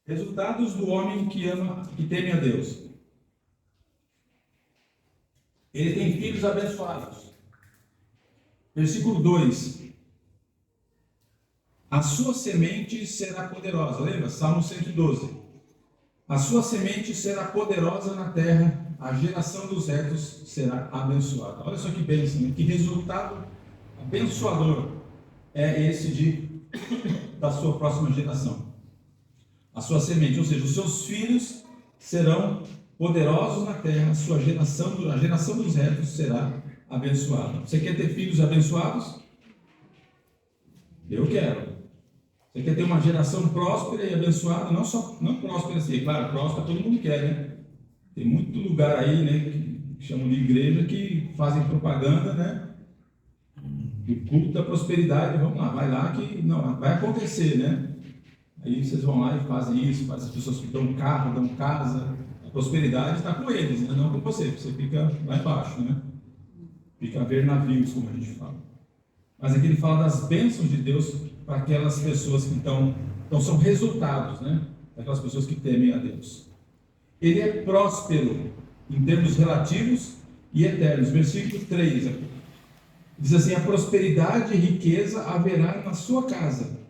Resultados do homem que ama, que teme a Deus. Ele tem filhos abençoados. Versículo 2. A sua semente será poderosa. Lembra? Salmo 112. A sua semente será poderosa na terra, a geração dos retos será abençoada. Olha só que bênção, né? Que resultado abençoador é esse da sua próxima geração. A sua semente, ou seja, os seus filhos serão poderosos na terra, a geração dos retos será abençoada. Você quer ter filhos abençoados? Eu quero. Você quer ter uma geração próspera e abençoada? Não próspera assim, claro, próspera todo mundo quer, né? Tem muito lugar aí, né, que chamam de igreja, que fazem propaganda, né? Do culto da prosperidade. Vamos lá, vai lá que não, vai acontecer, né? Aí vocês vão lá e fazem isso, fazem as pessoas que dão carro, dão casa. A prosperidade está com eles, né? Não com você. Você fica lá embaixo, né? Fica a ver navios, como a gente fala. Mas aqui ele fala das bênçãos de Deus para aquelas pessoas que então são resultados, né? Aquelas pessoas que temem a Deus. Ele é próspero em termos relativos e eternos. Versículo 3 aqui. Diz assim: a prosperidade e riqueza haverá na sua casa.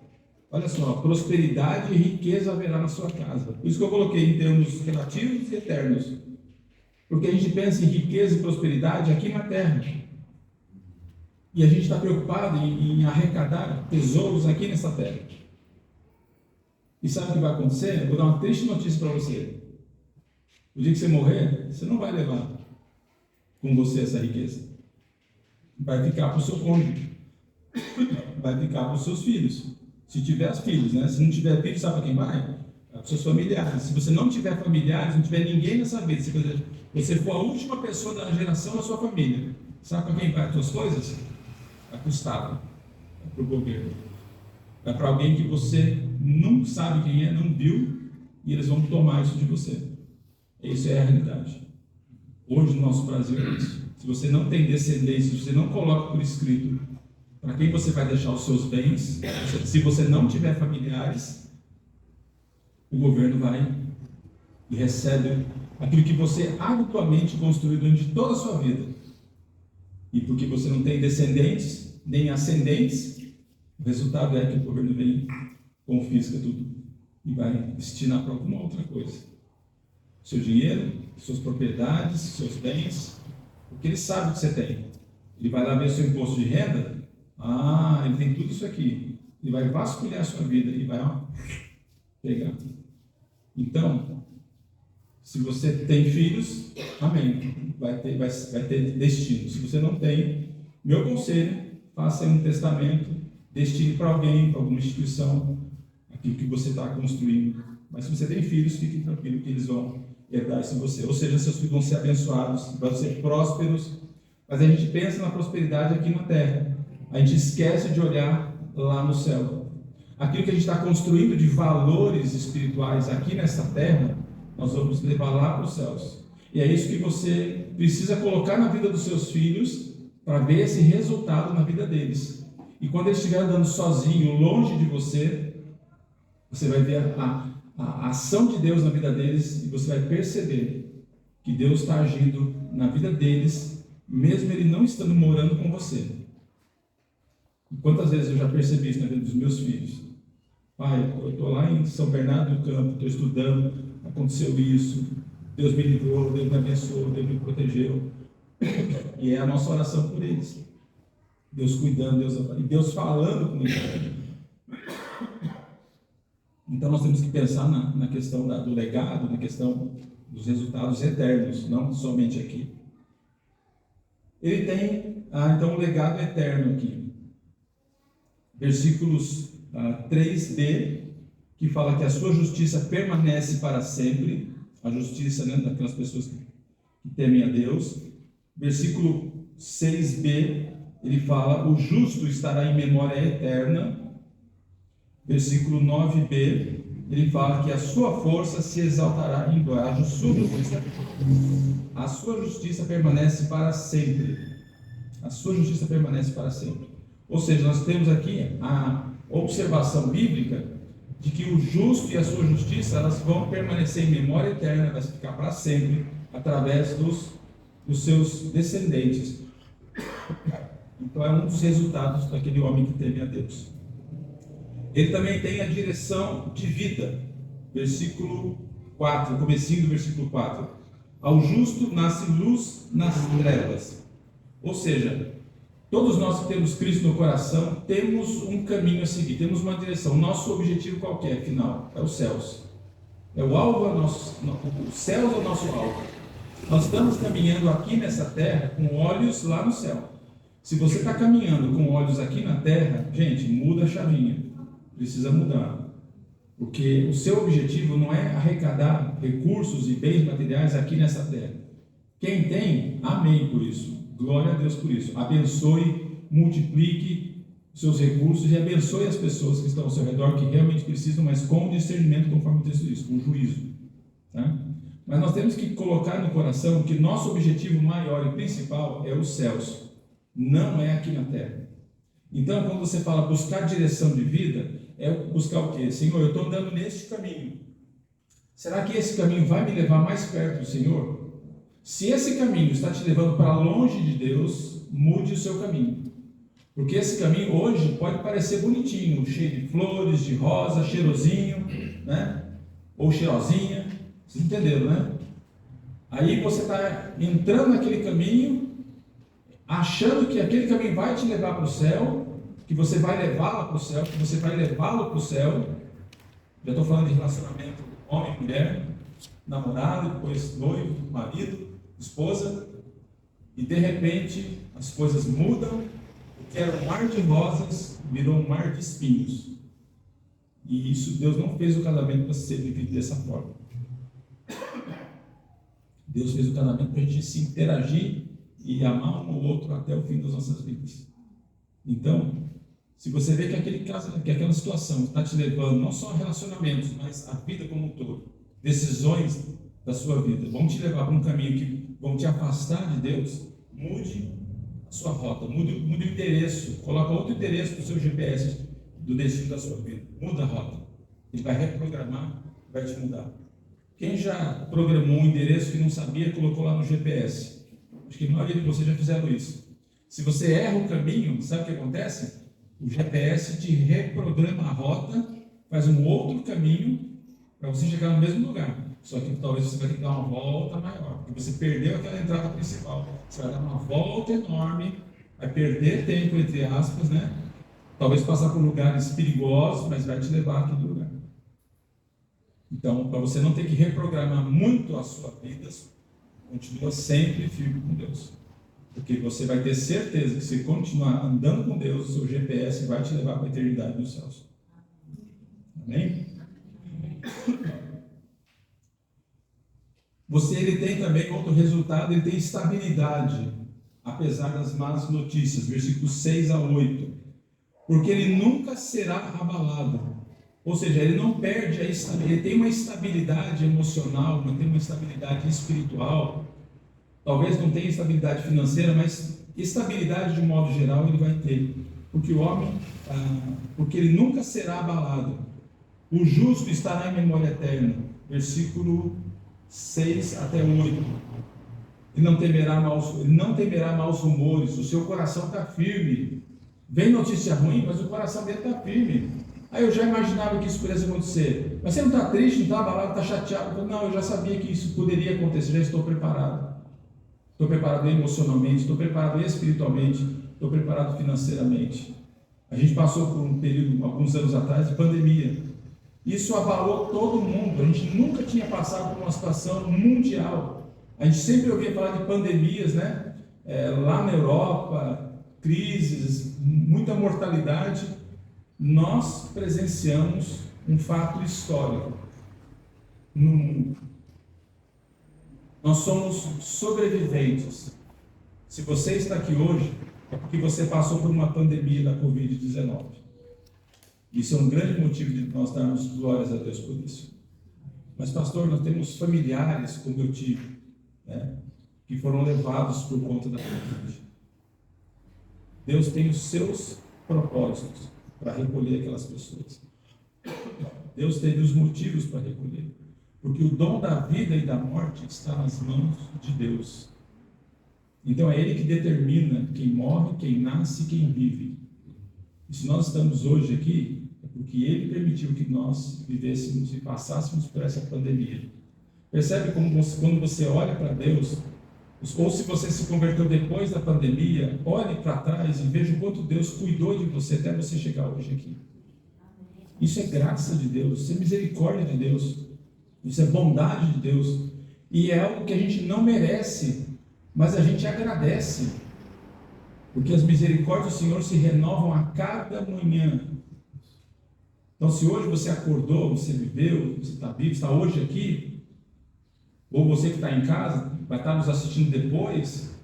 Olha só, prosperidade e riqueza haverá na sua casa. Por isso que eu coloquei em termos relativos e eternos. Porque a gente pensa em riqueza e prosperidade aqui na terra. E a gente está preocupado em arrecadar tesouros aqui nessa terra. E sabe o que vai acontecer? Eu vou dar uma triste notícia para você. O dia que você morrer, você não vai levar com você essa riqueza. Vai ficar para o seu cônjuge. Vai ficar para os seus filhos. Se tiver filhos, né? Se não tiver filhos, sabe para quem vai? Para os seus familiares. Se você não tiver familiares, não tiver ninguém nessa vida, se você for a última pessoa da geração da sua família, sabe para quem vai as suas coisas? Vai para o Estado, vai para o governo, vai para alguém que você não sabe quem é, não viu, e eles vão tomar isso de você. Isso é a realidade. Hoje no nosso Brasil é isso. Se você não tem descendência, se você não coloca por escrito para quem você vai deixar os seus bens, se você não tiver familiares, o governo vai e recebe aquilo que você arduamente construiu durante toda a sua vida. E porque você não tem descendentes, nem ascendentes, o resultado é que o governo vem, confisca tudo e vai destinar para alguma outra coisa. Seu dinheiro, suas propriedades, seus bens, porque ele sabe o que você tem. Ele vai lá ver seu imposto de renda. Ele tem tudo isso aqui. Ele vai vasculhar a sua vida e vai pegar. Então, se você tem filhos, amém. Vai ter destino. Se você não tem, meu conselho, faça um testamento, destine para alguém, para alguma instituição, aquilo que você está construindo. Mas se você tem filhos, fique tranquilo que eles vão herdar isso em você. Ou seja, seus filhos vão ser abençoados, vão ser prósperos. Mas a gente pensa na prosperidade aqui na terra. A gente esquece de olhar lá no céu. Aquilo que a gente está construindo de valores espirituais aqui nessa terra, nós vamos levar lá para os céus. E é isso que você precisa colocar na vida dos seus filhos para ver esse resultado na vida deles. E quando eles estiverem andando sozinho, longe de você, você vai ver a ação de Deus na vida deles e você vai perceber que Deus está agindo na vida deles, mesmo ele não estando morando com você. E quantas vezes eu já percebi isso na vida dos meus filhos? Pai, eu estou lá em São Bernardo do Campo, estou estudando, aconteceu isso, Deus me livrou, Deus me abençoou, Deus me protegeu. E é a nossa oração por eles. Deus cuidando, Deus falando com eles. Então nós temos que pensar na questão do legado, na questão dos resultados eternos, não somente aqui. Ele tem, então, um legado eterno aqui. Versículos 3b, que fala que a sua justiça permanece para sempre, a justiça, né, daquelas pessoas que temem a Deus. Versículo 6b, ele fala, o justo estará em memória eterna. Versículo 9b, ele fala que a sua força se exaltará em glória. A sua justiça permanece para sempre. A sua justiça permanece para sempre. Ou seja, nós temos aqui a observação bíblica de que o justo e a sua justiça, elas vão permanecer em memória eterna, vai ficar para sempre, através dos seus descendentes. Então é um dos resultados daquele homem que teme a Deus. Ele também tem a direção de vida. Versículo 4, comecinho do versículo 4. Ao justo nasce luz nas trevas. Ou seja, todos nós que temos Cristo no coração, temos um caminho a seguir, temos uma direção. Nosso objetivo qualquer, final, é os céus. É o alvo, os céus é o nosso alvo. Nós estamos caminhando aqui nessa terra com olhos lá no céu. Se você está caminhando com olhos aqui na terra, gente, muda a chavinha. Precisa mudar. Porque o seu objetivo não é arrecadar recursos e bens materiais aqui nessa terra. Quem tem, amém por isso. Glória a Deus por isso. Abençoe, multiplique seus recursos e abençoe as pessoas que estão ao seu redor, que realmente precisam, mas com discernimento, conforme o texto diz, com juízo. Tá? Mas nós temos que colocar no coração que nosso objetivo maior e principal é os céus, não é aqui na terra. Então, quando você fala buscar direção de vida, é buscar o quê? Senhor, eu estou andando neste caminho. Será que esse caminho vai me levar mais perto do Senhor? Se esse caminho está te levando para longe de Deus, mude o seu caminho. Porque esse caminho hoje pode parecer bonitinho, cheio de flores, de rosa, cheirosinho, né? Ou cheirosinha. Vocês entenderam, né? Aí você está entrando naquele caminho, achando que aquele caminho vai te levar para o céu, que você vai levá-la para o céu, que você vai levá-lo para o céu. Já estou falando de relacionamento homem e mulher, namorado, depois noivo, marido, esposa, e de repente as coisas mudam, o que era um mar de rosas virou um mar de espinhos. E isso, Deus não fez o casamento para ser vivido dessa forma. Deus fez o casamento para a gente se interagir e amar um ao outro até o fim das nossas vidas. Então, se você vê que aquela situação está te levando não só a relacionamentos, mas a vida como um todo, decisões da sua vida vão te levar para um caminho que vão te afastar de Deus, mude a sua rota, mude o endereço, coloca outro endereço para o seu GPS do destino da sua vida, muda a rota, ele vai reprogramar, vai te mudar. Quem já programou um endereço que não sabia, colocou lá no GPS? Acho que a maioria de vocês já fizeram isso. Se você erra o caminho, sabe o que acontece? O GPS te reprograma a rota, faz um outro caminho para você chegar no mesmo lugar. Só que talvez você vai ter que dar uma volta maior, porque você perdeu aquela entrada principal. Você vai dar uma volta enorme, vai perder tempo, entre aspas, né? Talvez passar por lugares perigosos, mas vai te levar àquele lugar. Então, para você não ter que reprogramar muito a sua vida, continua sempre firme com Deus. Porque você vai ter certeza que se continuar andando com Deus, o seu GPS vai te levar para a eternidade nos céus. Amém? Ele tem também outro resultado, ele tem estabilidade, apesar das más notícias, versículos 6 a 8. Porque ele nunca será abalado. Ou seja, ele não perde a estabilidade, ele tem uma estabilidade emocional, tem uma estabilidade espiritual. Talvez não tenha estabilidade financeira, mas estabilidade de um modo geral ele vai ter. Porque o homem, porque ele nunca será abalado. O justo estará em memória eterna. Versículo 6 até 8. Ele não temerá maus rumores, o seu coração está firme. Vem notícia ruim, mas o coração dele está firme. Aí eu já imaginava que isso pudesse acontecer. Mas você não está triste, não está abalado, está chateado? Não, eu já sabia que isso poderia acontecer, já estou preparado. Estou preparado emocionalmente, estou preparado espiritualmente, estou preparado financeiramente. A gente passou por um período, alguns anos atrás, de pandemia. Isso abalou todo mundo. A gente nunca tinha passado por uma situação mundial. A gente sempre ouvia falar de pandemias, né? Lá na Europa, crises, muita mortalidade. Nós presenciamos um fato histórico no mundo. Nós somos sobreviventes. Se você está aqui hoje, é porque você passou por uma pandemia da Covid-19. Isso é um grande motivo de nós darmos glórias a Deus por isso. Mas, pastor, nós temos familiares, como eu tive, né, que foram levados por conta da Covid. Deus tem os seus propósitos para recolher aquelas pessoas. Deus teve os motivos para recolher. Porque o dom da vida e da morte está nas mãos de Deus. Então é Ele que determina quem morre, quem nasce e quem vive. E se nós estamos hoje aqui, é porque Ele permitiu que nós vivêssemos e passássemos por essa pandemia. Percebe como quando você olha para Deus, ou se você se converteu depois da pandemia, olhe para trás e veja o quanto Deus cuidou de você até você chegar hoje aqui. Isso é graça de Deus, isso é misericórdia de Deus. Isso é bondade de Deus. E é algo que a gente não merece, mas a gente agradece. Porque as misericórdias do Senhor se renovam a cada manhã. Então, se hoje você acordou, você viveu, você está vivo, está hoje aqui, ou você que está em casa, vai estar nos assistindo depois,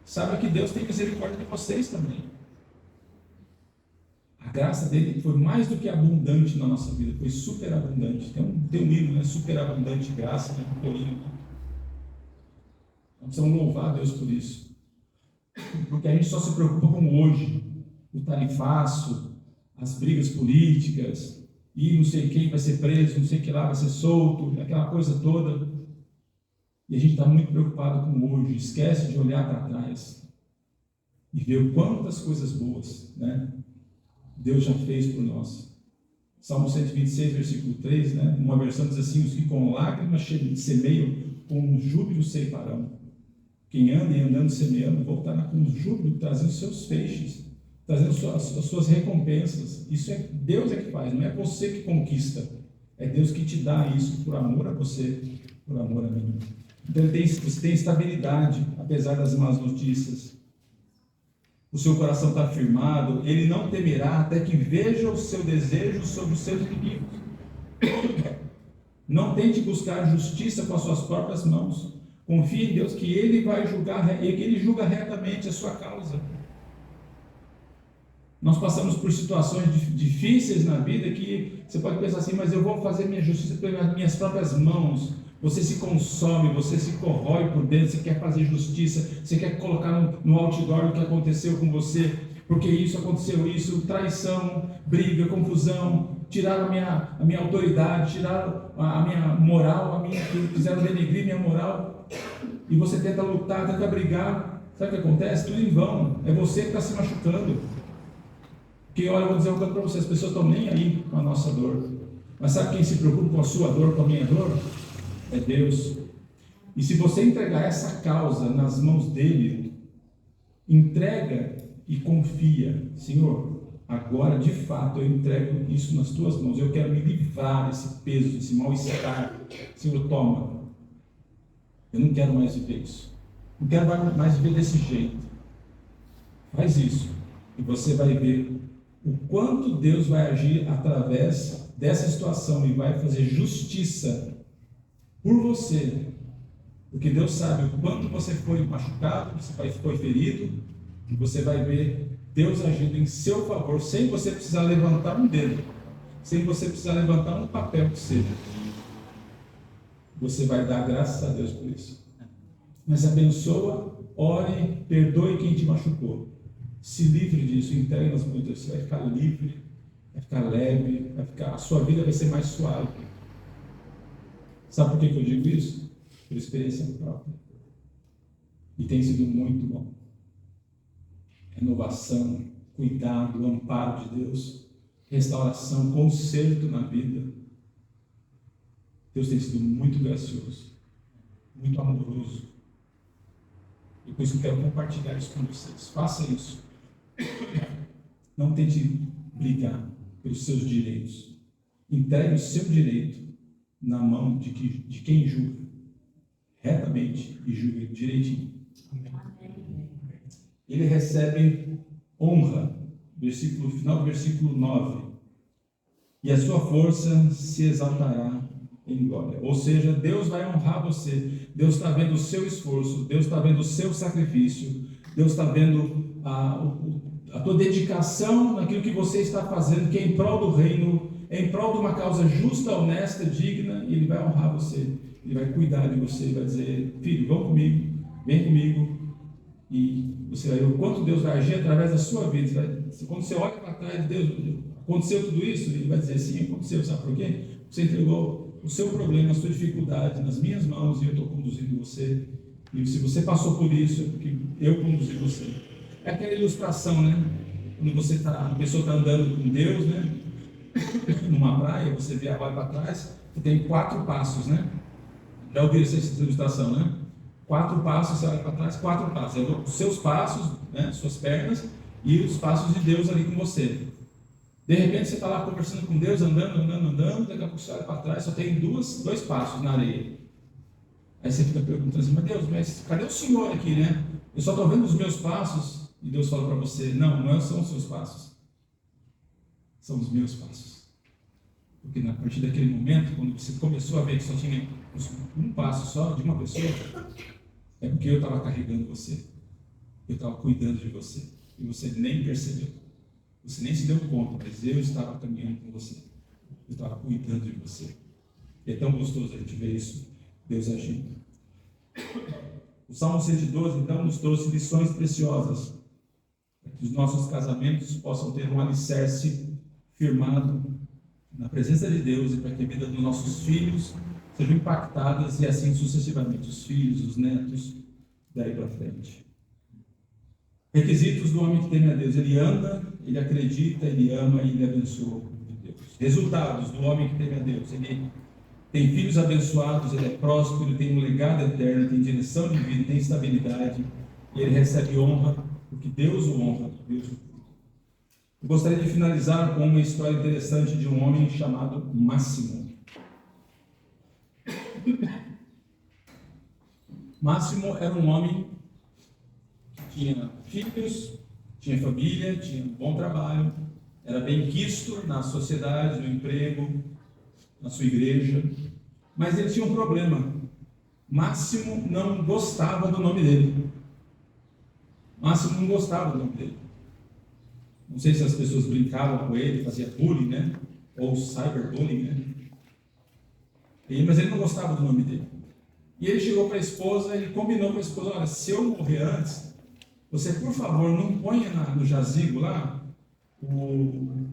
saiba que Deus tem misericórdia de vocês também. A graça dele foi mais do que abundante na nossa vida, foi superabundante. Tem um hino, né? Superabundante graça, né? Nós precisamos louvar a Deus por isso. Porque a gente só se preocupa com o hoje, o tarifaço, as brigas políticas, e não sei quem vai ser preso, não sei que lá vai ser solto, aquela coisa toda. E a gente está muito preocupado com o hoje, esquece de olhar para trás e ver quantas coisas boas, né, Deus já fez por nós. Salmo 126, versículo 3, né, uma versão diz assim: os que com lágrimas semeiam, com júbilo ceifarão. Quem anda e andando semeando, voltará com júbilo, trazendo seus feixes, trazendo as suas recompensas. Isso é Deus é que faz, não é você que conquista. É Deus que te dá isso por amor a você, por amor a mim. Então você tem estabilidade, apesar das más notícias. O seu coração está firmado, ele não temerá até que veja o seu desejo sobre os seus inimigos. Não tente buscar justiça com as suas próprias mãos. Confie em Deus que Ele vai julgar, que Ele julga retamente a sua causa. Nós passamos por situações difíceis na vida que você pode pensar assim: mas eu vou fazer minha justiça pelas minhas próprias mãos. Você se consome, você se corrói por dentro, você quer fazer justiça, você quer colocar no outdoor o que aconteceu com você, porque isso aconteceu, isso, traição, briga, confusão, tiraram a minha autoridade, tiraram a minha moral, quiseram denegrir minha moral, e você tenta lutar, tenta brigar. Sabe o que acontece? Tudo em vão, é você que está se machucando. Porque olha, eu vou dizer uma coisa para vocês: as pessoas estão nem aí com a nossa dor, mas sabe quem se preocupa com a sua dor, com a minha dor? É Deus. E se você entregar essa causa nas mãos dele, entrega e confia: Senhor, agora de fato eu entrego isso nas tuas mãos, eu quero me livrar desse peso, desse mal-estar. Senhor, toma, eu não quero mais viver isso, não quero mais viver desse jeito. Faz isso e você vai ver o quanto Deus vai agir através dessa situação e vai fazer justiça por você, porque Deus sabe o quanto você foi machucado, você foi ferido, e você vai ver Deus agindo em seu favor, sem você precisar levantar um dedo, sem você precisar levantar um papel que seja. Você vai dar graças a Deus por isso. Mas abençoa, ore, perdoe quem te machucou. Se livre disso, entregue nas mãos de Deus. Você vai ficar livre, vai ficar leve, a sua vida vai ser mais suave. Sabe por que eu digo isso? Por experiência própria. E tem sido muito bom. Renovação, cuidado, amparo de Deus, restauração, conserto na vida. Deus tem sido muito gracioso, muito amoroso. E por isso eu quero compartilhar isso com vocês. Faça isso. Não tente brigar pelos seus direitos. Entregue o seu direito na mão de quem julga retamente e julga direitinho. Ele recebe honra, final do versículo 9. E a sua força se exaltará em glória. Ou seja, Deus vai honrar você. Deus está vendo o seu esforço, Deus está vendo o seu sacrifício, Deus está vendo a tua dedicação naquilo que você está fazendo, que é em prol do reino, é em prol de uma causa justa, honesta, digna, e Ele vai honrar você, Ele vai cuidar de você, Ele vai dizer: filho, vem comigo, e você vai ver o quanto Deus vai agir através da sua vida. Quando você olha para trás, Deus, aconteceu tudo isso? Ele vai dizer: sim, aconteceu. Sabe por quê? Você entregou o seu problema, a sua dificuldade nas minhas mãos, e eu estou conduzindo você. E se você passou por isso, é porque eu conduzi você. É aquela ilustração, né? Quando a pessoa está andando com Deus, né? Numa praia, você vê a olha para trás, e tem 4 passos, né? Já ouviram essa ilustração, né? 4 passos, você olha para trás, 4 passos. Os seus passos, né? Suas pernas, e os passos de Deus ali com você. De repente você está lá conversando com Deus, andando, daqui a pouco você olha para trás, só tem 2 passos na areia. Aí você fica perguntando assim: mas Deus, mas cadê o Senhor aqui, né? Eu só estou vendo os meus passos. E Deus fala para você: não são os seus passos, são os meus passos. Porque a partir daquele momento, quando você começou a ver que só tinha um passo só de uma pessoa, é porque eu estava carregando você, eu estava cuidando de você, e você nem percebeu, você nem se deu conta, mas eu estava caminhando com você, eu estava cuidando de você. E é tão gostoso a gente ver isso, Deus agindo. O Salmo 112, então, nos trouxe lições preciosas, para que os nossos casamentos possam ter um alicerce firmado na presença de Deus, e para que a vida dos nossos filhos sejam impactadas, e assim sucessivamente, os filhos, os netos, daí para frente. Requisitos do homem que teme a Deus: ele anda, ele acredita, ele ama e ele abençoa Deus. Resultados do homem que teme a Deus: ele tem filhos abençoados, ele é próspero, ele tem um legado eterno, tem direção de vida, tem estabilidade, e ele recebe honra, porque Deus o honra, Deus o cuida. Eu gostaria de finalizar com uma história interessante de um homem chamado Máximo. Máximo era um homem que tinha filhos, tinha família, tinha um bom trabalho, era bem quisto na sociedade, no emprego, na sua igreja, mas ele tinha um problema. Máximo não gostava do nome dele. Máximo não gostava do nome dele. Não sei se as pessoas brincavam com ele, fazia bullying, né? Ou cyberbullying, né? Mas ele não gostava do nome dele. E ele chegou para a esposa, ele combinou com a esposa: olha, se eu morrer antes, você, por favor, não ponha no jazigo lá o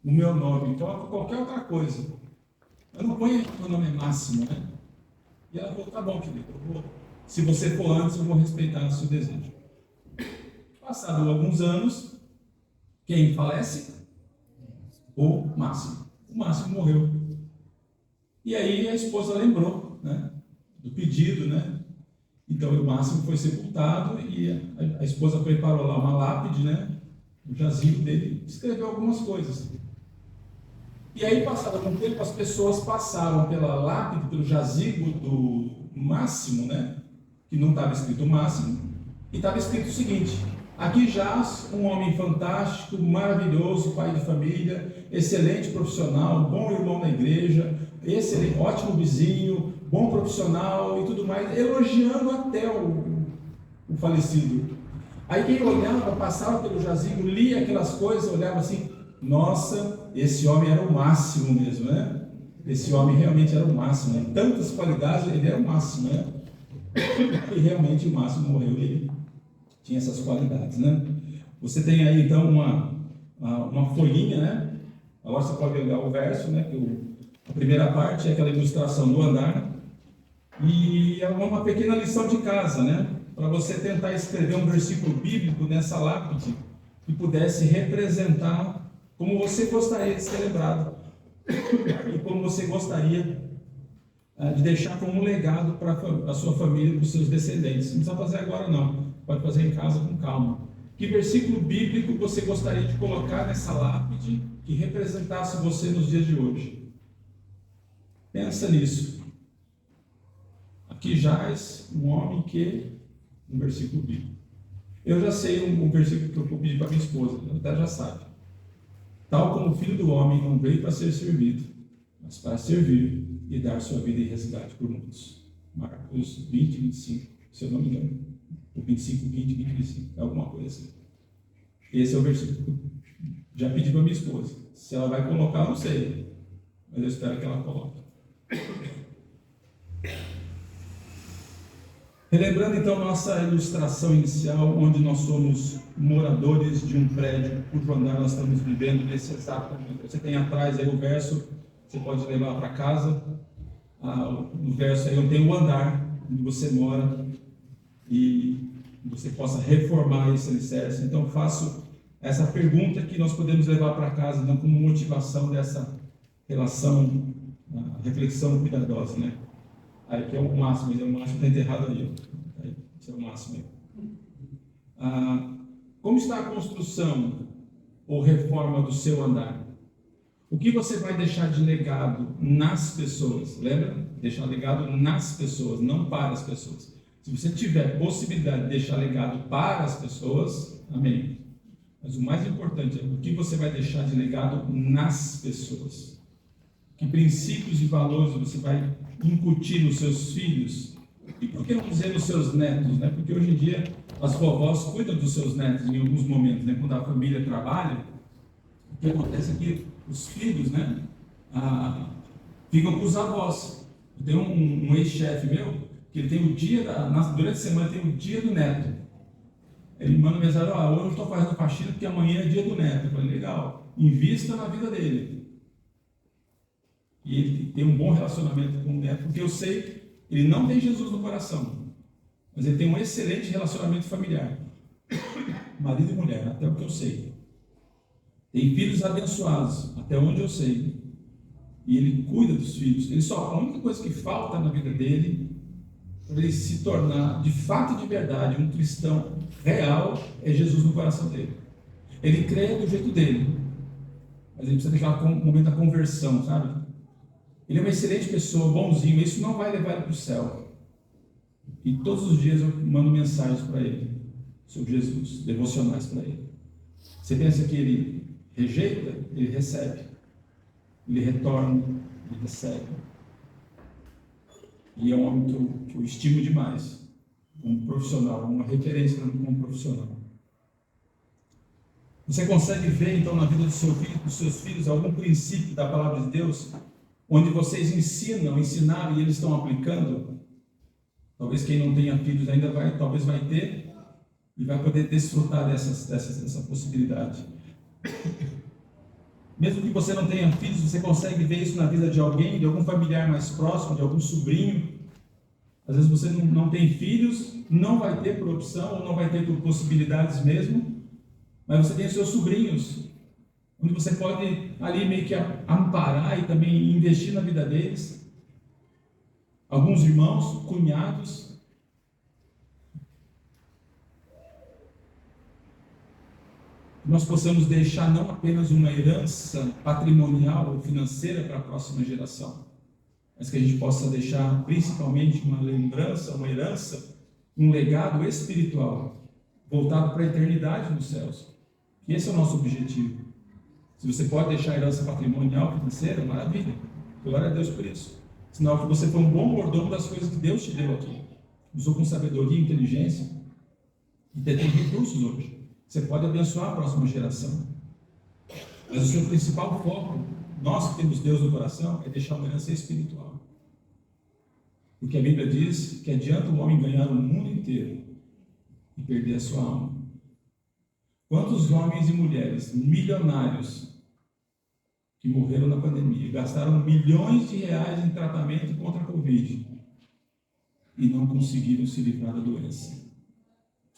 meu nome, coloca qualquer outra coisa. Eu não ponho que o meu nome é Máximo, né? E ela falou: tá bom, querido, se você for antes, eu vou respeitar o seu desejo. Passado alguns anos, quem falece? O Máximo. O Máximo morreu. E aí a esposa lembrou, né, do pedido, né? Então o Máximo foi sepultado e a esposa preparou lá uma lápide, né, no jazigo dele, escreveu algumas coisas. E aí, passado algum tempo, as pessoas passaram pela lápide, pelo jazigo do Máximo, né, que não estava escrito Máximo, e estava escrito o seguinte: Aqui jaz um homem fantástico, maravilhoso, pai de família, excelente profissional, bom irmão na igreja, excelente, ótimo vizinho, bom profissional e tudo mais, elogiando até o falecido. Aí quem olhava, passava pelo jazigo, lia aquelas coisas, olhava assim, nossa, esse homem era o máximo mesmo, né? Esse homem realmente era o máximo, né? Tantas qualidades, ele era o máximo, né? E realmente o máximo morreu, ele tinha essas qualidades, né? Você tem aí então uma folhinha, né? Agora você pode olhar o verso, né? A primeira parte é aquela ilustração do andar, e é uma pequena lição de casa, né? Para você tentar escrever um versículo bíblico nessa lápide que pudesse representar como você gostaria de ser lembrado e como você gostaria de deixar como um legado para a sua família, para os seus descendentes. Não precisa fazer agora não, pode fazer em casa com calma. Que versículo bíblico você gostaria de colocar nessa lápide que representasse você nos dias de hoje? Pensa nisso. Aqui jaz um homem que... um versículo bíblico. Eu já sei um versículo que eu vou pedir para minha esposa, ela até já sabe. Tal como o Filho do Homem não veio para ser servido, mas para servir e dar sua vida em resgate por muitos. Marcos 20, 25, se eu não me engano. O 25, 20, 25, alguma coisa assim. Esse é o versículo. Já pedi para minha esposa. Se ela vai colocar, não sei. Mas eu espero que ela coloque. Relembrando então nossa ilustração inicial, onde nós somos moradores de um prédio cujo andar nós estamos vivendo nesse exato momento. Você tem atrás aí o verso, você pode levar para casa. No verso aí eu tenho o andar onde você mora e você possa reformar esse alicerce. Então faço essa pergunta que nós podemos levar para casa, então, como motivação dessa relação, reflexão cuidadosa, né? Aí que é o máximo, o máximo está enterrado aí, ó. Aí, esse é o máximo aí. Como está a construção ou reforma do seu andar? O que você vai deixar de legado nas pessoas? Lembra? Deixar legado nas pessoas, não para as pessoas. Se você tiver possibilidade de deixar legado para as pessoas, amém. Mas o mais importante é o que você vai deixar de legado nas pessoas. Que princípios e valores você vai incutir nos seus filhos? E por que não dizer nos seus netos, né? Porque hoje em dia as vovós cuidam dos seus netos em alguns momentos, né? Quando a família trabalha, o que acontece é que os filhos, né? Ficam com os avós. Tem um ex-chefe meu, que ele tem o dia, durante a semana tem o dia do neto. Ele manda mensagem, hoje eu estou fazendo faxina porque amanhã é dia do neto. Eu falei, legal, invista na vida dele. E ele tem um bom relacionamento com o neto, porque eu sei, ele não tem Jesus no coração, mas ele tem um excelente relacionamento familiar, marido e mulher, até o que eu sei. Tem filhos abençoados, até onde eu sei. E ele cuida dos filhos. A única coisa que falta na vida dele, para ele se tornar de fato e de verdade um cristão real, é Jesus no coração dele. Ele crê do jeito dele, mas ele precisa deixar um momento da conversão, sabe? Ele é uma excelente pessoa, bonzinho, mas isso não vai levar ele para o céu. E todos os dias eu mando mensagens para ele sobre Jesus, devocionais para ele. Você pensa que ele rejeita? Ele recebe. Ele retorna, ele recebe. E é um homem que eu estimo demais, como profissional, uma referência para mim como profissional. Você consegue ver então na vida dos seus filhos algum princípio da palavra de Deus, onde vocês ensinaram e eles estão aplicando? Talvez quem não tenha filhos ainda talvez vai ter e vai poder desfrutar dessa possibilidade. Mesmo que você não tenha filhos, você consegue ver isso na vida de alguém, de algum familiar mais próximo, de algum sobrinho. Às vezes você não tem filhos, não vai ter por opção, ou não vai ter por possibilidades mesmo, mas você tem os seus sobrinhos, onde você pode ali meio que amparar e também investir na vida deles. Alguns irmãos, cunhados. Nós possamos deixar não apenas uma herança patrimonial ou financeira para a próxima geração, mas que a gente possa deixar principalmente uma lembrança, uma herança, um legado espiritual, voltado para a eternidade nos céus. E esse é o nosso objetivo. Se você pode deixar a herança patrimonial, financeira, maravilha. Glória a Deus por isso. Sinal que você foi um bom mordomo das coisas que Deus te deu aqui. Usou com sabedoria e inteligência. E tem recursos hoje. Você pode abençoar a próxima geração. Mas o seu principal foco, nós que temos Deus no coração, é deixar uma herança espiritual. Porque a Bíblia diz que adianta o homem ganhar o mundo inteiro e perder a sua alma. Quantos homens e mulheres milionários que morreram na pandemia, gastaram milhões de reais em tratamento contra a Covid e não conseguiram se livrar da doença?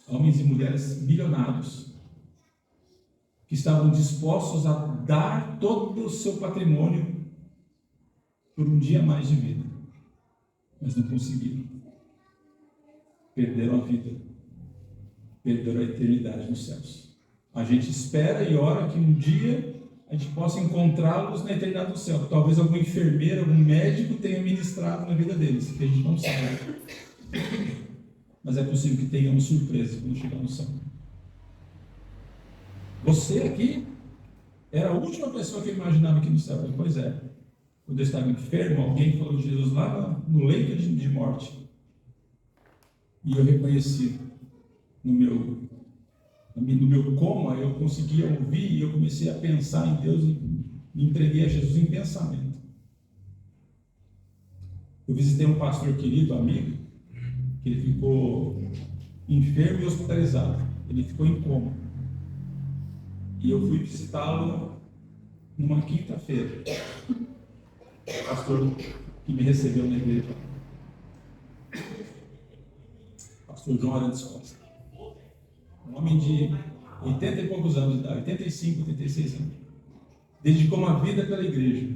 Homens e mulheres milionários que estavam dispostos a dar todo o seu patrimônio por um dia mais de vida, mas não conseguiram. Perderam a vida, perderam a eternidade nos céus. A gente espera e ora que um dia a gente possa encontrá-los na eternidade do céu. Talvez algum enfermeiro, algum médico tenha ministrado na vida deles, que a gente não sabe. Mas é possível que tenha uma surpresa quando chegar no céu. Você aqui era a última pessoa que eu imaginava aqui no céu. Pois é. Quando eu estava enfermo, alguém falou de Jesus lá no leito de morte. E eu reconheci no meu coma, eu conseguia ouvir e eu comecei a pensar em Deus e me entreguei a Jesus em pensamento. Eu visitei um pastor querido, amigo, que ele ficou enfermo e hospitalizado. Ele ficou em coma. E eu fui visitá-lo numa quinta-feira. O pastor que me recebeu na igreja. Pastor João Arantes Costa. Um homem de 80 e poucos anos de idade, 85, 86 anos. Dedicou uma vida pela igreja.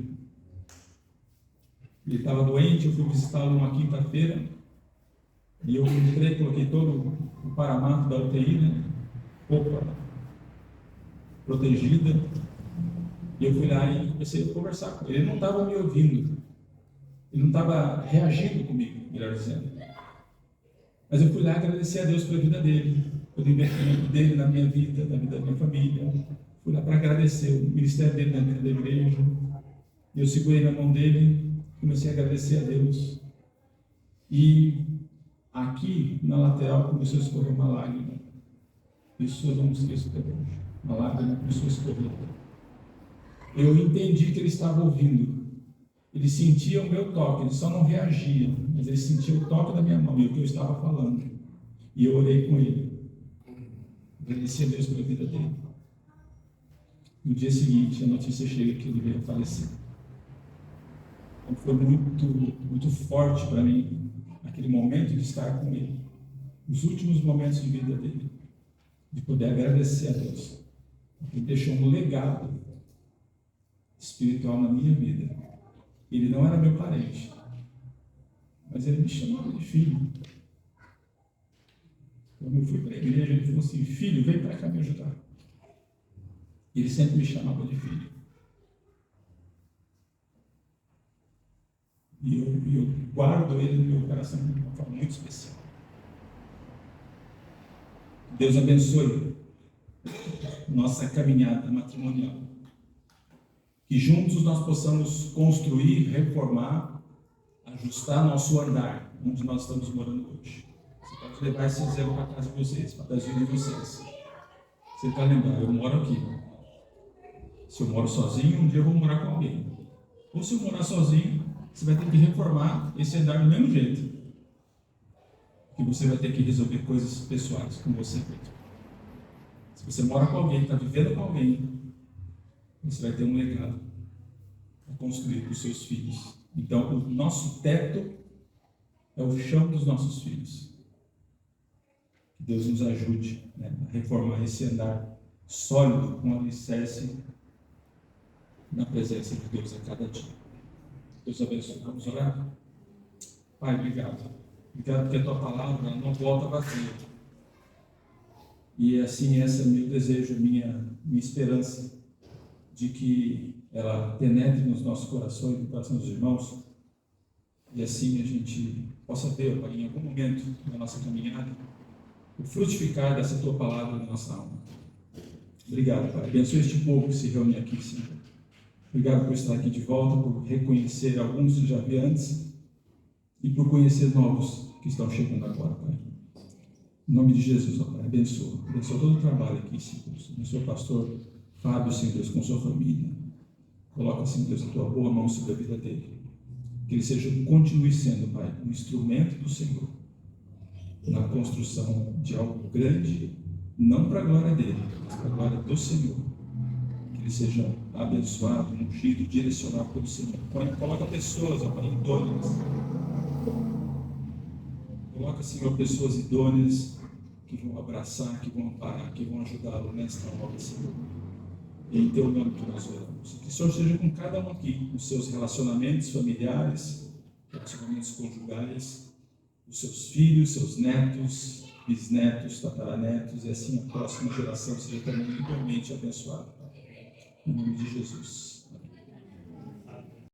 Ele estava doente, eu fui visitá-lo numa quinta-feira. E eu entrei, coloquei todo o paramato da UTI, né? Roupa protegida. E eu fui lá e comecei a conversar com ele. Ele não estava me ouvindo. Ele não estava reagindo comigo, melhor dizendo. Mas eu fui lá agradecer a Deus pela vida dele, pelo investimento dele na minha vida, na vida da minha família. Fui lá para agradecer o ministério dele na vida da igreja. Eu segurei na mão dele, comecei a agradecer a Deus. E aqui, na lateral, começou a escorrer uma lágrima. Isso eu não esqueço até hoje. Uma lágrima começou a escorrer. Eu entendi que ele estava ouvindo. Ele sentia o meu toque, ele só não reagia, mas ele sentia o toque da minha mão e o que eu estava falando. E eu orei com ele. Agradeci a Deus pela vida dele. No dia seguinte, a notícia chega que ele veio a falecer. Então foi muito forte para mim, aquele momento de estar com ele. Os últimos momentos de vida dele. De poder agradecer a Deus. Ele deixou um legado espiritual na minha vida. Ele não era meu parente, mas ele me chamava de filho. Quando eu fui para a igreja, ele falou assim: filho, vem para cá me ajudar. Ele sempre me chamava de filho. E eu guardo ele no meu coração de uma forma muito especial. Deus abençoe nossa caminhada matrimonial. Que juntos nós possamos construir, reformar, ajustar nosso andar, onde nós estamos morando hoje. Você pode levar esse exemplo para casa de vocês, para a vida de vocês. Você vai lembrar, eu moro aqui. Se eu moro sozinho, um dia eu vou morar com alguém. Ou se eu morar sozinho, você vai ter que reformar esse andar do mesmo jeito. Que você vai ter que resolver coisas pessoais com você mesmo. Se você mora com alguém, está vivendo com alguém, você vai ter um legado a construir para os seus filhos. Então, o nosso teto é o chão dos nossos filhos. Que Deus nos ajude, né, a reformar esse andar sólido, com alicerce na presença de Deus a cada dia. Deus abençoe. Vamos orar? Pai, obrigado. Obrigado porque a Tua palavra não volta vazia. E assim, esse é o meu desejo, a minha esperança, de que ela penetre nos nossos corações, no coração dos irmãos, e assim a gente possa ver, Pai, em algum momento da nossa caminhada, o frutificar dessa tua palavra na nossa alma. Obrigado, Pai. Abençoe este povo que se reúne aqui, Senhor. Obrigado por estar aqui de volta, por reconhecer alguns que já vi antes e por conhecer novos que estão chegando agora, Pai. Em nome de Jesus, ó Pai, abençoa. Abençoa todo o trabalho aqui, Senhor. Abençoa o pastor Fábio, Senhor Deus, com sua família. Coloca, Senhor Deus, a tua boa mão sobre a vida dele. Que ele seja, continue sendo, Pai, um instrumento do Senhor na construção de algo grande, não para a glória dele, mas para a glória do Senhor. Que ele seja abençoado, ungido, direcionado pelo Senhor. Coloca pessoas, ó Pai, idôneas. Coloca, Senhor, pessoas idôneas que vão abraçar, que vão amparar, que vão ajudá-lo nesta obra, Senhor. E em teu nome que nós oramos. Que o Senhor esteja com cada um aqui, nos seus relacionamentos familiares, relacionamentos conjugais, os seus filhos, seus netos, bisnetos, tataranetos, e assim a próxima geração seja também igualmente abençoada. Em nome de Jesus.